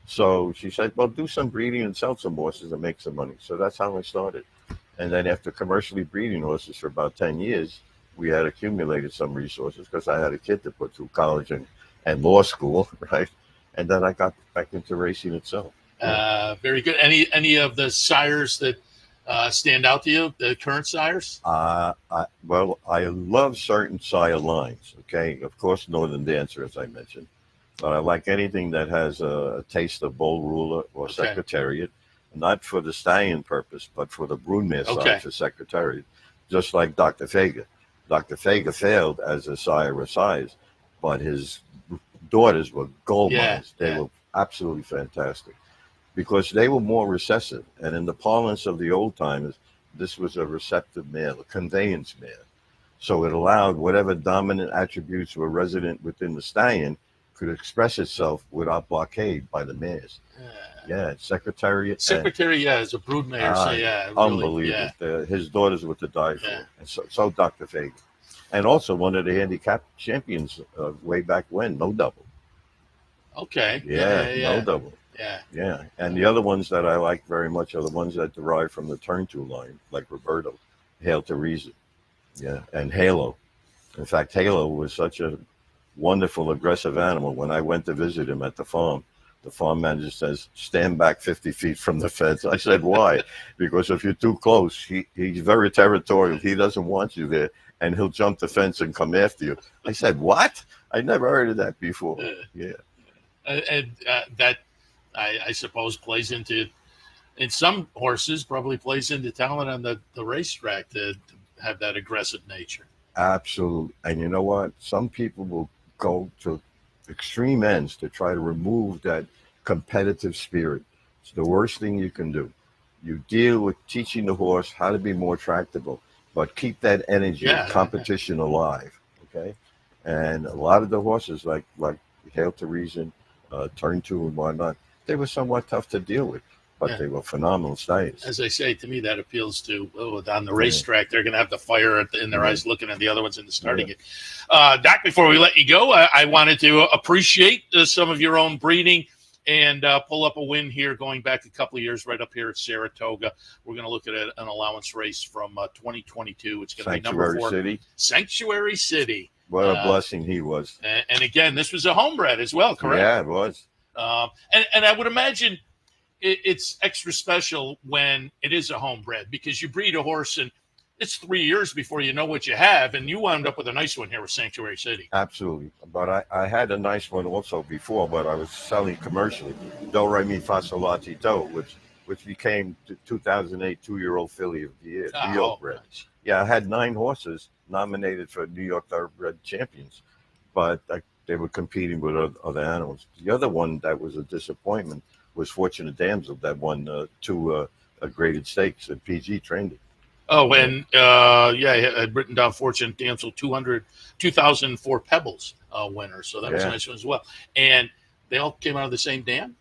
So she said, well, do some breeding and sell some horses and make some money. So that's how I started. And then after commercially breeding horses for about 10 years, we had accumulated some resources because I had a kid to put through college and law school, right? And then I got back into racing itself. Very good. Any of the sires that stand out to you, the current sires? Well, I love certain sire lines, okay? Of course, Northern Dancer, as I mentioned. But I like anything that has a taste of Bull Ruler or Secretariat. Not for the stallion purpose, but for the broodmare side for Secretariat, just like Dr. Fager. Dr. Fager failed as a sire of size, but his daughters were gold mines. They were absolutely fantastic because they were more recessive. And in the parlance of the old timers, this was a receptive male, a conveyance male. So it allowed whatever dominant attributes were resident within the stallion could express itself without blockade by the mares. Secretariat. Is a broodmare. Unbelievable. His daughters were to die for. And so Dr. Fagan. And also one of the handicap champions way back when, no double. Okay. No double. Yeah. And the other ones that I like very much are the ones that derive from the turn two line, like Roberto, Hail to Reason, and Halo. In fact, Halo was such a wonderful, aggressive animal. When I went to visit him at the farm manager says, stand back 50 feet from the fence. I said, why? Because if you're too close, he's very territorial. He doesn't want you there, and he'll jump the fence and come after you. I said, what? I never heard of that before. Yeah. And that, I suppose, plays into, in some horses, probably plays into talent on the racetrack to have that aggressive nature. Absolutely. And you know what? Some people will go to extreme ends to try to remove that competitive spirit. It's the worst thing you can do. You deal with teaching the horse how to be more tractable, but keep that energy of competition alive. Okay. And a lot of the horses, like Hail to Reason, Turn Two and whatnot, they were somewhat tough to deal with, but they were phenomenal stallions. As I say, to me, that appeals to on the racetrack. They're going to have the fire in their eyes looking at the other ones in the starting it. Doc, before we let you go, I wanted to appreciate some of your own breeding and pull up a win here going back a couple of years right up here at Saratoga. We're going to look at an allowance race from 2022. It's going to be number 4. City. Sanctuary City. What a blessing he was. And again, this was a homebred as well, correct? Yeah, it was. And I would imagine it's extra special when it is a homebred, because you breed a horse and it's 3 years before you know what you have, and you wound up with a nice one here with Sanctuary City. Absolutely. But I had a nice one also before, but I was selling commercially. Do Re Mi Fa Sol La Ti Do, which became the 2008 2-year-old filly of the year, New York bred. Nice. Yeah, I had 9 horses nominated for New York Thoroughbred champions, but they were competing with other animals. The other one that was a disappointment was Fortunate Damsel, that won 2 graded stakes, and PG trained it. Oh, and I had written down Fortunate Damsel 2004 Pebbles winner, so that was a nice one as well. And they all came out of the same dam?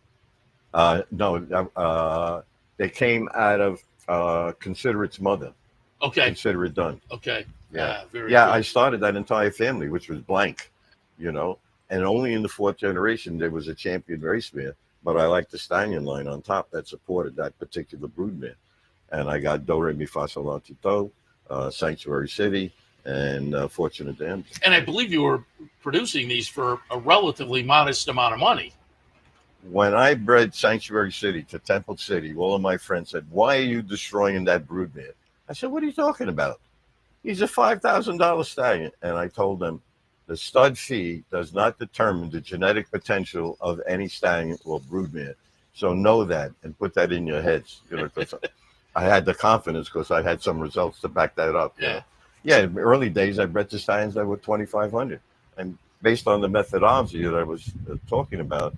No, they came out of Consider It's Mother. Okay. Consider It Done. Okay. Yeah. Very good. I started that entire family, which was blank, and only in the 4th generation there was a champion race mare, but I liked the stallion line on top that supported that particular broodmare. And I got Do Re Mi Fa Sol La Ti Do, Sanctuary City, and Fortunate Damsel. And I believe you were producing these for a relatively modest amount of money. When I bred Sanctuary City to Temple City, all of my friends said, why are you destroying that broodmare? I said, what are you talking about? He's a $5,000 stallion. And I told them, the stud fee does not determine the genetic potential of any stallion or broodmare. So know that and put that in your heads. I had the confidence because I had some results to back that up. Yeah. In the early days, I bred the stallions that were 2,500. And based on the methodology that I was talking about,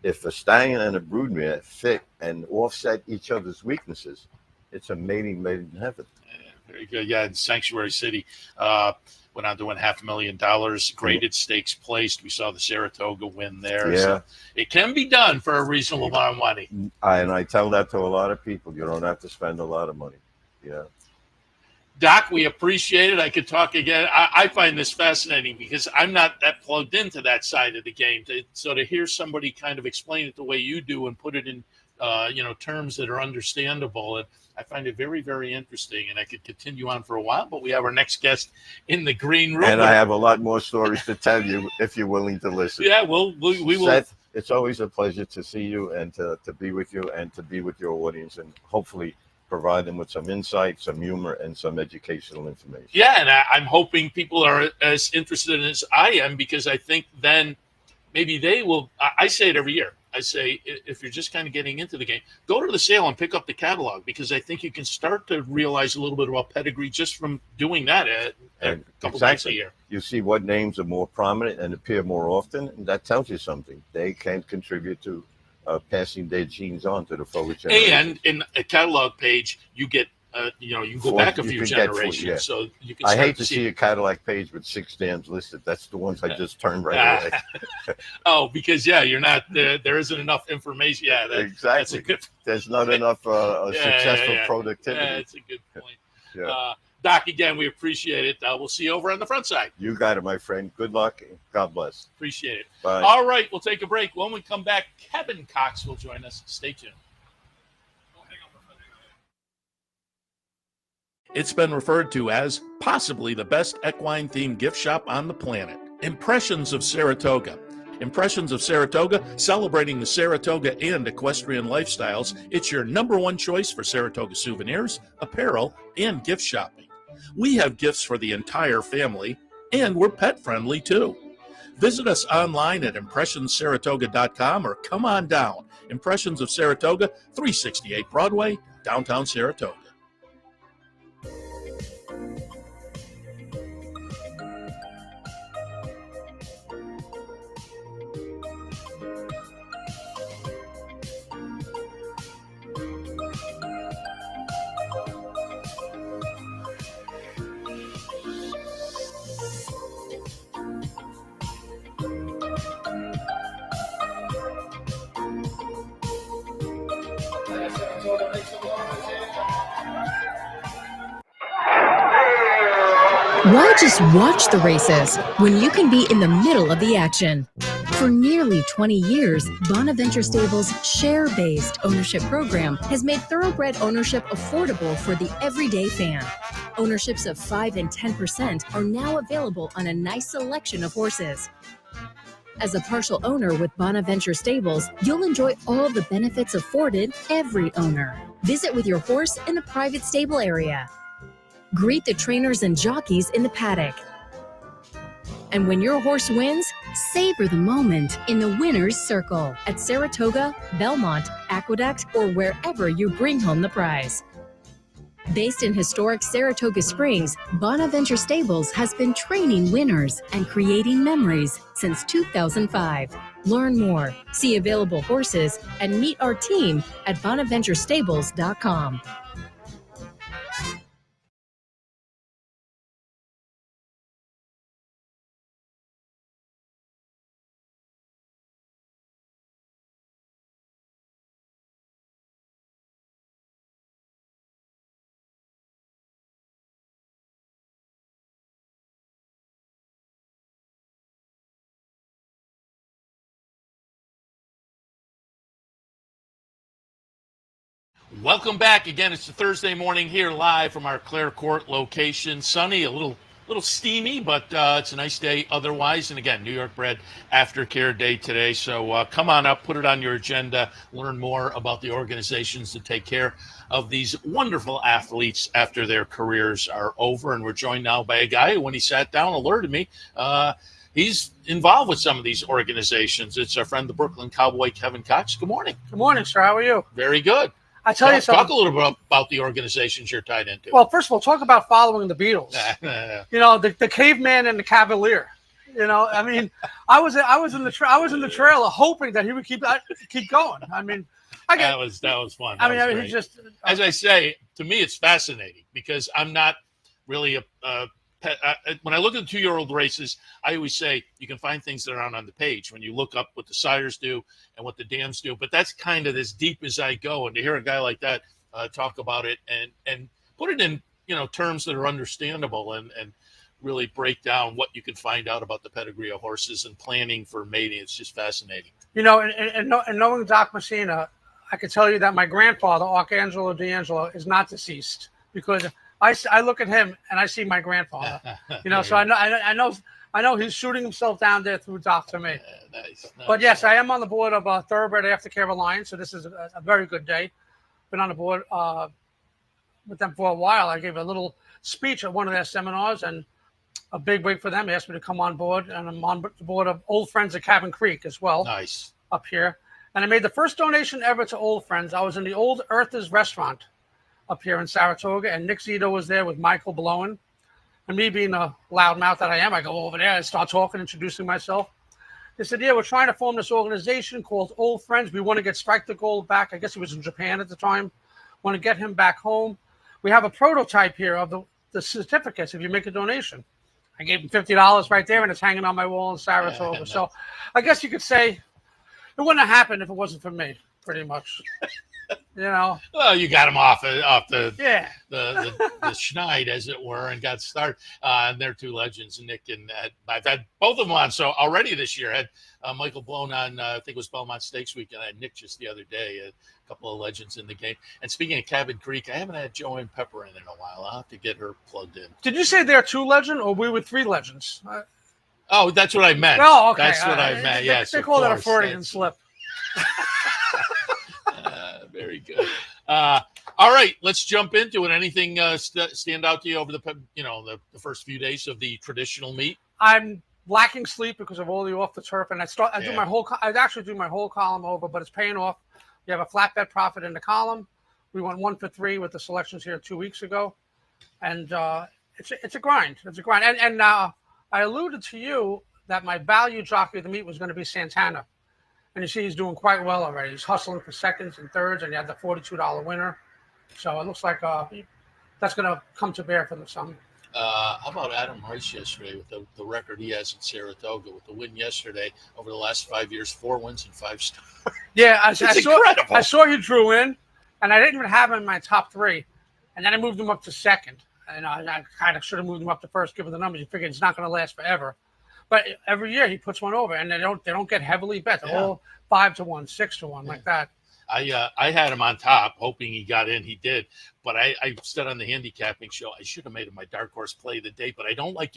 if a stallion and a broodmare fit and offset each other's weaknesses, it's a mating made in heaven. Very good. Yeah, in Sanctuary City, went on to win $500,000, graded stakes placed. We saw the Saratoga win there. Yeah. So it can be done for a reasonable amount of money. And I tell that to a lot of people. You don't have to spend a lot of money. Yeah. Doc, we appreciate it. I could talk again. I find this fascinating because I'm not that plugged into that side of the game. So to hear somebody kind of explain it the way you do and put it in terms that are understandable, and I find it very, very interesting, and I could continue on for a while, but we have our next guest in the green room. And I have a lot more stories to tell you if you're willing to listen. Yeah, we will. Seth, it's always a pleasure to see you and to be with you and to be with your audience and hopefully provide them with some insight, some humor, and some educational information. Yeah, and I'm hoping people are as interested as I am, because I think then maybe they will. I say it every year. I say, if you're just kind of getting into the game, go to the sale and pick up the catalog, because I think you can start to realize a little bit about pedigree just from doing that a couple times a year. You see what names are more prominent and appear more often, and that tells you something. They can contribute to passing their genes on to the forward generation. And in a catalog page, you get, you can go back a few generations. So you can. I hate to see a Cadillac page with 6 dams listed. That's the ones I just turned right away. Oh, because you're not there isn't enough information. Yeah, exactly. That's a good. There's not enough successful productivity. Yeah, that's a good point. Doc, again, we appreciate it. We'll see you over on the front side. You got it, my friend. Good luck. God bless. Appreciate it. Bye. All right, we'll take a break. When we come back, Kevin Cox will join us. Stay tuned. It's been referred to as possibly the best equine-themed gift shop on the planet. Impressions of Saratoga. Impressions of Saratoga, celebrating the Saratoga and equestrian lifestyles. It's your number one choice for Saratoga souvenirs, apparel, and gift shopping. We have gifts for the entire family, and we're pet-friendly too. Visit us online at impressionssaratoga.com or come on down. Impressions of Saratoga, 368 Broadway, downtown Saratoga. Why just watch the races when you can be in the middle of the action? For nearly 20 years, Bonaventure Stables' share-based ownership program has made thoroughbred ownership affordable for the everyday fan. Ownerships of 5 and 10% are now available on a nice selection of horses. As a partial owner with Bonaventure Stables, you'll enjoy all the benefits afforded every owner. Visit with your horse in the private stable area. Greet the trainers and jockeys in the paddock. And when your horse wins, savor the moment in the winner's circle at Saratoga, Belmont, Aqueduct, or wherever you bring home the prize. Based in historic Saratoga Springs, Bonaventure Stables has been training winners and creating memories since 2005. Learn more, see available horses, and meet our team at bonaventurestables.com. Welcome back. Again, it's a Thursday morning here live from our Clare Court location. Sunny, a little steamy, but it's a nice day otherwise. And again, New York Bred Aftercare Day today. So come on up, put it on your agenda, learn more about the organizations that take care of these wonderful athletes after their careers are over. And we're joined now by a guy who, when he sat down, alerted me. He's involved with some of these organizations. It's our friend, the Brooklyn Cowboy, Kevin Cox. Good morning. Good morning, sir. How are you? Very good. I tell you something. Talk a little bit about the organizations you're tied into. Well, first of all, talk about following the Beatles. You know, the caveman and the Cavalier. You know, I mean, I was in the trailer hoping that he would keep going. I mean, that was fun. I mean, he just as I say, to me, it's fascinating because I'm not really a pet. When I look at the 2-year-old races, I always say you can find things that aren't on the page when you look up what the sires do and what the dams do. But that's kind of as deep as I go. And to hear a guy like that talk about it and put it in terms that are understandable and really break down what you can find out about the pedigree of horses and planning for mating, it's just fascinating. You know, and knowing Doc Messina, I can tell you that my grandfather, Archangelo D'Angelo, is not deceased because I look at him and I see my grandfather, so I know he's shooting himself down there through Doc to me. Nice. But yes, I am on the board of Thoroughbred Aftercare Alliance, so this is a very good day. Been on the board with them for a while. I gave a little speech at one of their seminars, and a big wig for them. They asked me to come on board, and I'm on the board of Old Friends of Cabin Creek as well. Nice. Up here. And I made the first donation ever to Old Friends. I was in the old Earth's restaurant up here in Saratoga, and Nick Zito was there with Michael blowing. And me being a loudmouth that I am, I go over there and start talking, introducing myself. They said, yeah, we're trying to form this organization called Old Friends. We want to get Strike the Gold back. I guess he was in Japan at the time. Want to get him back home. We have a prototype here of the certificates if you make a donation. I gave him $50 right there, and it's hanging on my wall in Saratoga. So I guess you could say it wouldn't have happened if it wasn't for me, pretty much. You know. Well, you got him off the Yeah. the schneid, as it were, and got started. And they're two legends, Nick and I've had both of them on. So already this year, I had Michael Blown on, I think it was Belmont Stakes weekend. I had Nick just the other day, a couple of legends in the game. And speaking of Cabin Creek, I haven't had Joanne Pepper in a while. I'll have to get her plugged in. Did you say they're two legends or we were three legends? Oh, that's what I meant. Oh, okay. That's what I meant. Yes, they call that a Freudian slip. Very good. All right, let's jump into it. Anything stand out to you over the first few days of the traditional meet? I'm lacking sleep because of all the off the turf, and I actually do my whole column over, but it's paying off. You have a flat bet profit in the column. We went 1 for 3 with the selections here 2 weeks ago, and it's a grind. It's a grind. And I alluded to you that my value jockey of the meet was going to be Santana. And you see he's doing quite well already. He's hustling for seconds and thirds, and you had the $42 winner. So it looks like that's going to come to bear for the summer. How about Adam Rice yesterday with the record he has in Saratoga with the win yesterday over the last 5 years, 4 wins and 5 stars. Yeah, I saw you drew in, and I didn't even have him in my top 3. And then I moved him up to second. And I kind of should have moved him up to first, given the numbers. You figure it's not going to last forever. But every year he puts one over, and they don't get heavily bet. They're all 5-1, 6-1, like that. I had him on top, hoping he got in. He did, but I said on the handicapping show I should have made him my dark horse play of the day, but I don't like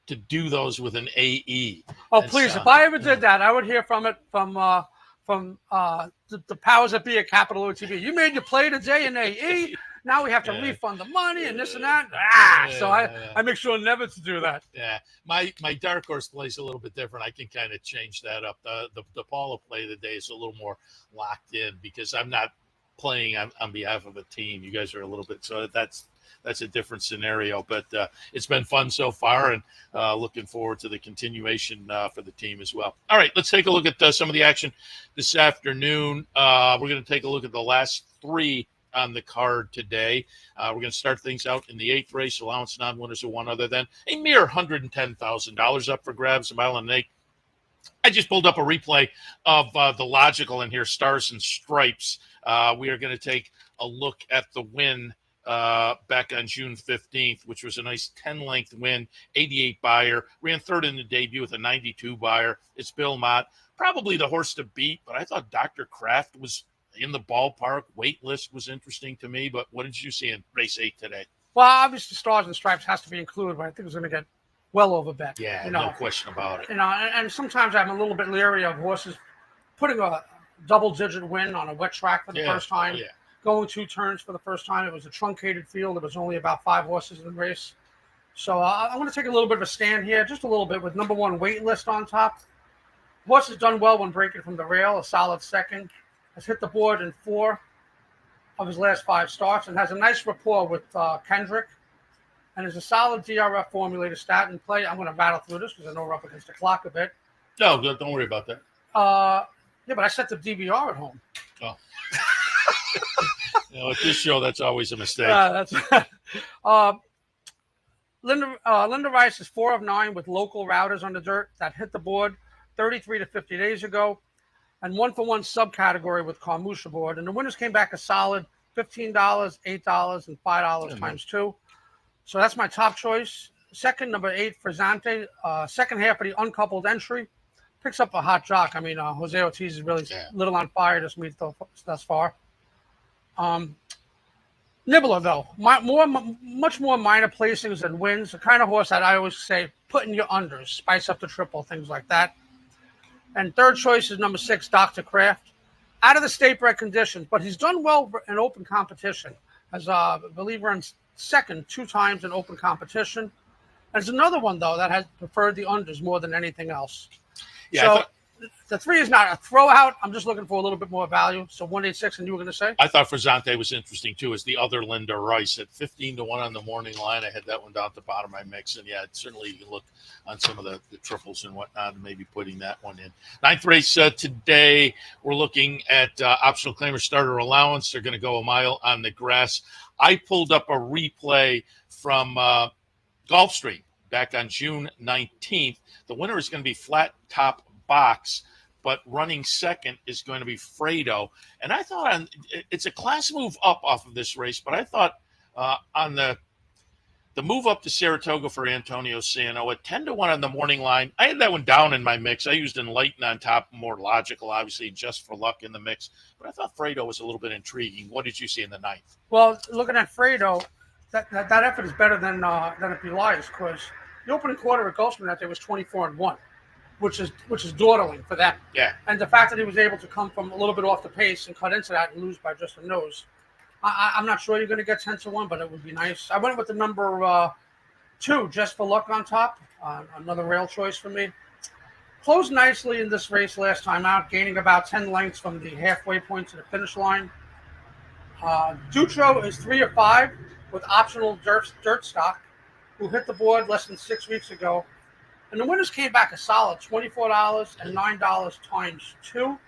to do those with an AE. Oh, please! If I ever did that, I would hear from the powers that be at Capital OTB. You made your play today in AE. Now we have to refund the money and this and that. So I make sure never to do that. Yeah, my dark horse play is a little bit different. I can kind of change that up. The Paula play of the day is a little more locked in because I'm not playing on behalf of a team. You guys are a little bit, so that's a different scenario. But it's been fun so far, and looking forward to the continuation for the team as well. All right, let's take a look at some of the action this afternoon. We're going to take a look at the last 3 on the card today. We're going to start things out in the 8th race. Allowance non-winners are one other than a mere $110,000 up for grabs, a mile and 8. I just pulled up a replay of the logical in here, Stars and Stripes. We are going to take a look at the win back on June 15th, which was a nice 10-length win, 88 buyer, ran third in the debut with a 92 buyer. It's Bill Mott, probably the horse to beat, but I thought Dr. Kraft was in the ballpark. Wait list was interesting to me, but what did you see in race 8 today? Well, obviously Stars and Stripes has to be included, but I think it's going to get well over bet. Yeah, no question about it. And sometimes I'm a little bit leery of horses putting a double-digit win on a wet track for the first time, going 2 turns for the first time. It was a truncated field. There was only about 5 horses in the race. So I'm going to take a little bit of a stand here, just a little bit, with number 1 Wait List on top. Horse has done well when breaking from the rail, a solid second. Has hit the board in 4 of his last 5 starts and has a nice rapport with Kendrick. And is a solid DRF formulated stat in play. I'm going to rattle through this because I know we're up against the clock a bit. No, don't worry about that. Yeah, but I set the DVR at home. Oh. At this show, that's always a mistake. Linda Rice is 4 of 9 with local routers on the dirt that hit the board 33 to 50 days ago. And 1-for-1 subcategory with Carmouche aboard. And the winners came back a solid $15, $8, and $5 times 2. So that's my top choice. Second, number 8, Frizzante. Second half of the uncoupled entry. Picks up a hot jock. I mean, Jose Ortiz is really little on fire this meet thus far. Nibbler, though. Much more minor placings than wins. The kind of horse that I always say, put in your unders. Spice up the triple, things like that. And third choice is number 6, Dr. Kraft. Out of the state bred conditions, but he's done well in open competition. As I believe run second 2 times in open competition. There's another one, though, that has preferred the unders more than anything else. Yeah, so the 3 is not a throwout. I'm just looking for a little bit more value. So 186, and you were going to say? I thought Frizzante was interesting, too, as the other Linda Rice at 15 to 1 on the morning line. I had that one down at the bottom of my mix. And, certainly you can look on some of the triples and whatnot and maybe putting that one in. 9th race today, we're looking at optional claimer starter allowance. They're going to go a mile on the grass. I pulled up a replay from Gulfstream back on June 19th. The winner is going to be Flat Top Box. but running second is going to be Fredo. And I thought it's a class move up off of this race, but I thought on the move up to Saratoga for Antonio Sano at 10-1 on the morning line, I had that one down in my mix. I used Enlighten on top, more logical, obviously, just for luck in the mix. But I thought Fredo was a little bit intriguing. What did you see in the ninth? Well, looking at Fredo, that effort is better than it belies, because the opening quarter at Gulfstream that day was 24-1, which is dawdling for them. Yeah. And the fact that he was able to come from a little bit off the pace and cut into that and lose by just a nose. I'm not sure you're going to get 10-1, but it would be nice. I went with the number 2, Just for Luck on top. Another rail choice for me. Closed nicely in this race last time out, gaining about 10 lengths from the halfway point to the finish line. Dutro is 3 of 5 with optional dirt stock, who hit the board less than 6 weeks ago. And the winners came back a solid $24 and $9 times 2.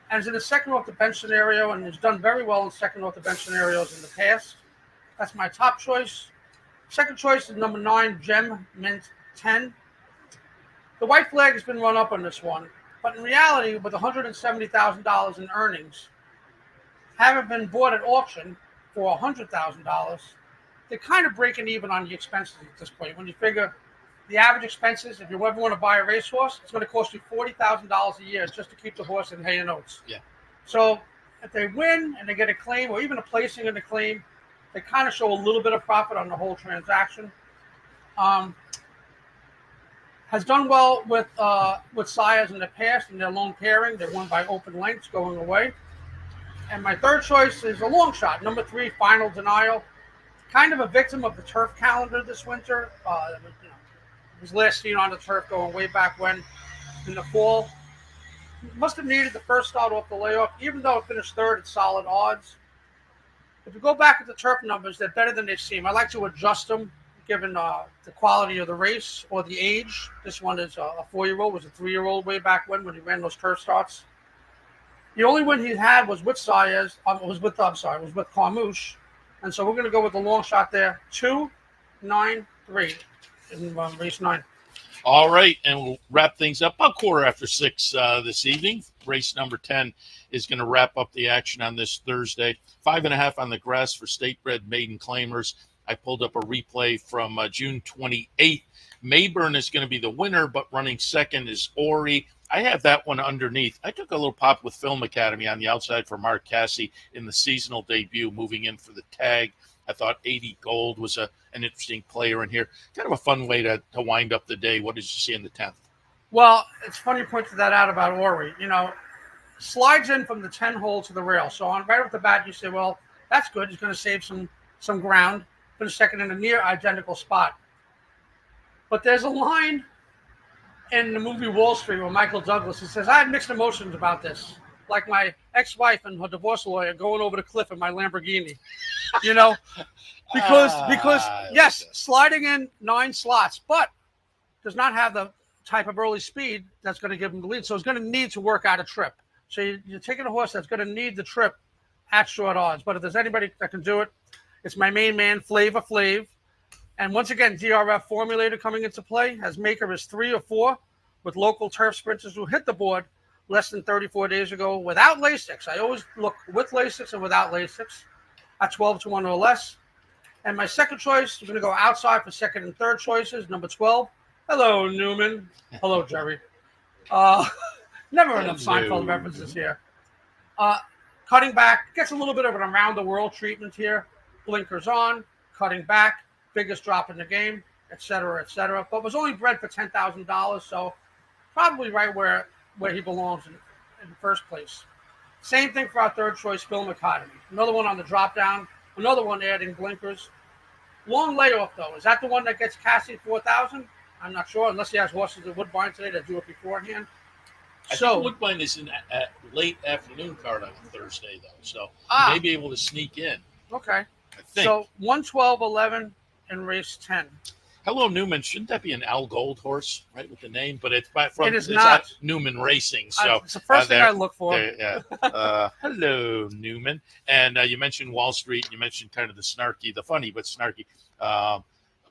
And is in a second off the bench scenario and has done very well in second off the bench scenarios in the past. That's my top choice. Second choice is number 9, Gem Mint 10. The white flag has been run up on this one, but in reality, with $170,000 in earnings, having been bought at auction for $100,000, they're kind of breaking even on the expenses at this point. When you figure the average expenses, if you ever want to buy a racehorse, it's going to cost you $40,000 a year just to keep the horse in hay and oats. Yeah. So if they win and they get a claim or even a placing in the claim, they kind of show a little bit of profit on the whole transaction. Has done well with sires in the past in their lone pairing. They won by open lengths going away. And my third choice is a long shot, number 3, Final Denial. Kind of a victim of the turf calendar this winter. It was last seen on the turf going way back when in the fall. Must have needed the first start off the layoff, even though it finished third at solid odds. If you go back at the turf numbers, they're better than they seem. I like to adjust them given the quality of the race or the age. This one is a 4-year-old, was a 3-year-old way back when he ran those turf starts. The only win he had was with Saez, was with Carmouche. And so we're going to go with the long shot there, 2-9-3 in race 9. All right, and we'll wrap things up about 6:15 this evening. Race number 10 is going to wrap up the action on this Thursday. 5.5 on the grass for state-bred maiden claimers. I pulled up a replay from June 28th. Mayburn is going to be the winner, but running second is Ori. I have that one underneath. I took a little pop with Film Academy on the outside for Mark Cassie in the seasonal debut, moving in for the tag. I thought 80 Gold was an interesting player in here. Kind of a fun way to wind up the day. What did you see in the 10th? Well, it's funny you pointed that out about Ori. Slides in from the 10 hole to the rail. So right off the bat, you say, well, that's good. He's going to save some ground. Finish second in a near identical spot. But there's a line in the movie Wall Street with Michael Douglas. He says, I had mixed emotions about this. Like my ex-wife and her divorce lawyer going over the cliff in my Lamborghini. Because yes, sliding in 9 slots, but does not have the type of early speed that's going to give him the lead. So it's going to need to work out a trip. So you're taking a horse that's going to need the trip at short odds. But if there's anybody that can do it, it's my main man, Flavor Flav. And once again, DRF formulator coming into play, as maker is 3 or 4 with local turf sprinters who hit the board less than 34 days ago without Lasix. I always look with Lasix and without Lasix at 12-1 or less. And my second choice, we're going to go outside for second and third choices. Number 12, hello, Newman. Hello, Jerry. Never enough Seinfeld references here. Cutting back, gets a little bit of an around-the-world treatment here. Blinkers on, cutting back, biggest drop in the game, et cetera, but was only bred for $10,000, so probably right where he belongs in the first place. Same thing for our third choice, Film Academy. Another one on the drop down, another one adding blinkers. Long layoff, though. Is that the one that gets Cassie 4,000? I'm not sure, unless he has horses at Woodbine today that do it beforehand. I think Woodbine is in a late afternoon card on Thursday, though, so you may be able to sneak in. Okay. I think. So 112-11 in race 10. Hello, Newman. Shouldn't that be an Al Gold horse, right, with the name? But it's it's not Newman Racing. So it's the first thing I look for. Hello, Newman. And you mentioned Wall Street. You mentioned kind of the funny but snarky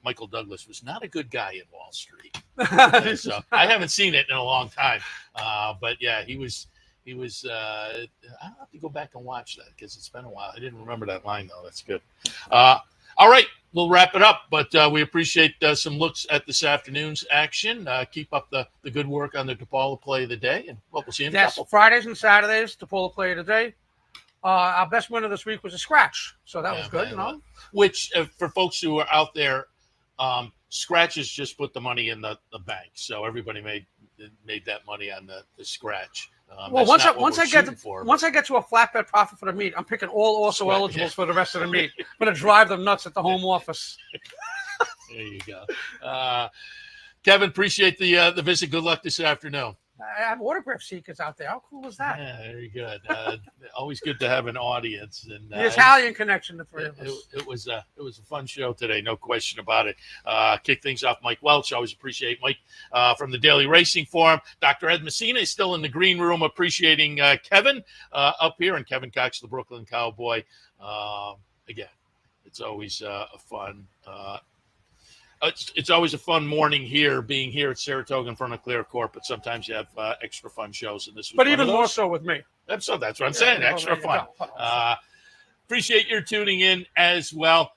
Michael Douglas was not a good guy in Wall Street. So I haven't seen it in a long time. But yeah, he was. I'll have to go back and watch that because it's been a while. I didn't remember that line though. That's good. All right, we'll wrap it up. But we appreciate some looks at this afternoon's action. Keep up the good work on the DePaula play of the day, and we'll see you in a couple. Fridays and Saturdays, DePaula play of the day. Our best winner this week was a scratch, so that was good. Man, which for folks who are out there, scratches just put the money in the bank, so everybody made that money on the scratch. Well, once I get to a flatbed profit for the meet, I'm picking all also eligibles for the rest of the meet. I'm going to drive them nuts at the home office. There you go. Kevin, appreciate the visit. Good luck this afternoon. I have autograph seekers out there. How cool is that? Yeah, very good. Always good to have an audience. And the Italian connection, the three of us. It was a fun show today, no question about it. Kick things off, Mike Welsch. Always appreciate Mike from the Daily Racing Forum. Dr. Ed Messina is still in the green room, appreciating Kevin up here, and Kevin Cox, the Brooklyn Cowboy. Again, it's always a fun. It's always a fun morning here, being here at Saratoga in front of Clare Court, but sometimes you have extra fun shows, and this was. But even more so with me. That's what I'm saying. Extra fun. Appreciate your tuning in as well.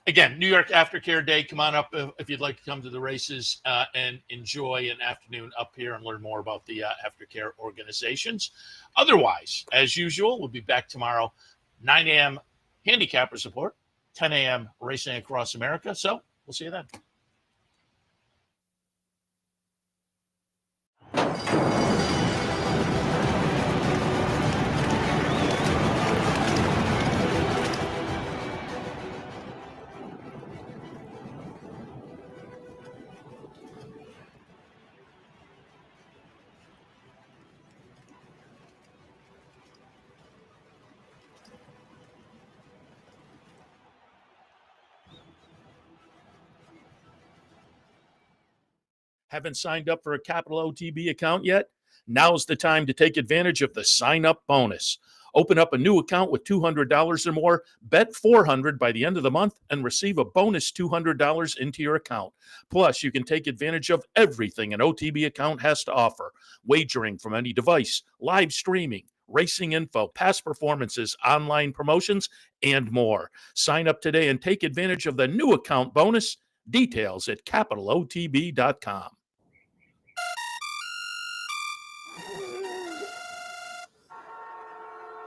Again, New York Aftercare Day. Come on up if you'd like to come to the races and enjoy an afternoon up here and learn more about the aftercare organizations. Otherwise, as usual, we'll be back tomorrow, 9 a.m. handicapper support, 10 a.m. Racing Across America. So we'll see you then. Haven't signed up for a Capital OTB account yet? Now's the time to take advantage of the sign-up bonus. Open up a new account with $200 or more, bet $400 by the end of the month, and receive a bonus $200 into your account. Plus, you can take advantage of everything an OTB account has to offer. Wagering from any device, live streaming, racing info, past performances, online promotions, and more. Sign up today and take advantage of the new account bonus. Details at capitalotb.com.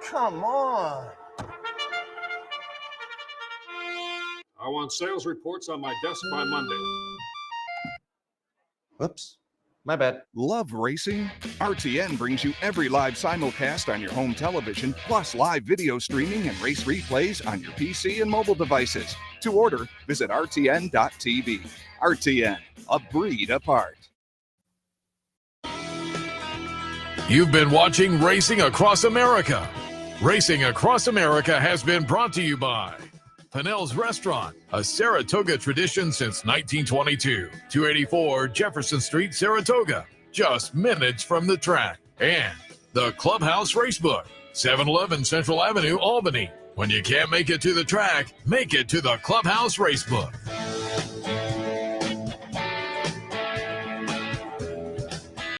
Come on. I want sales reports on my desk by Monday. Whoops. My bad. Love racing? RTN brings you every live simulcast on your home television, plus live video streaming and race replays on your PC and mobile devices. To order, visit rtn.tv. RTN, a breed apart. You've been watching Racing Across America. Racing Across America has been brought to you by Pinnell's Restaurant, a Saratoga tradition since 1922. 284 Jefferson Street, Saratoga, just minutes from the track. And the Clubhouse Racebook, 711 Central Avenue, Albany. When you can't make it to the track, make it to the Clubhouse Racebook.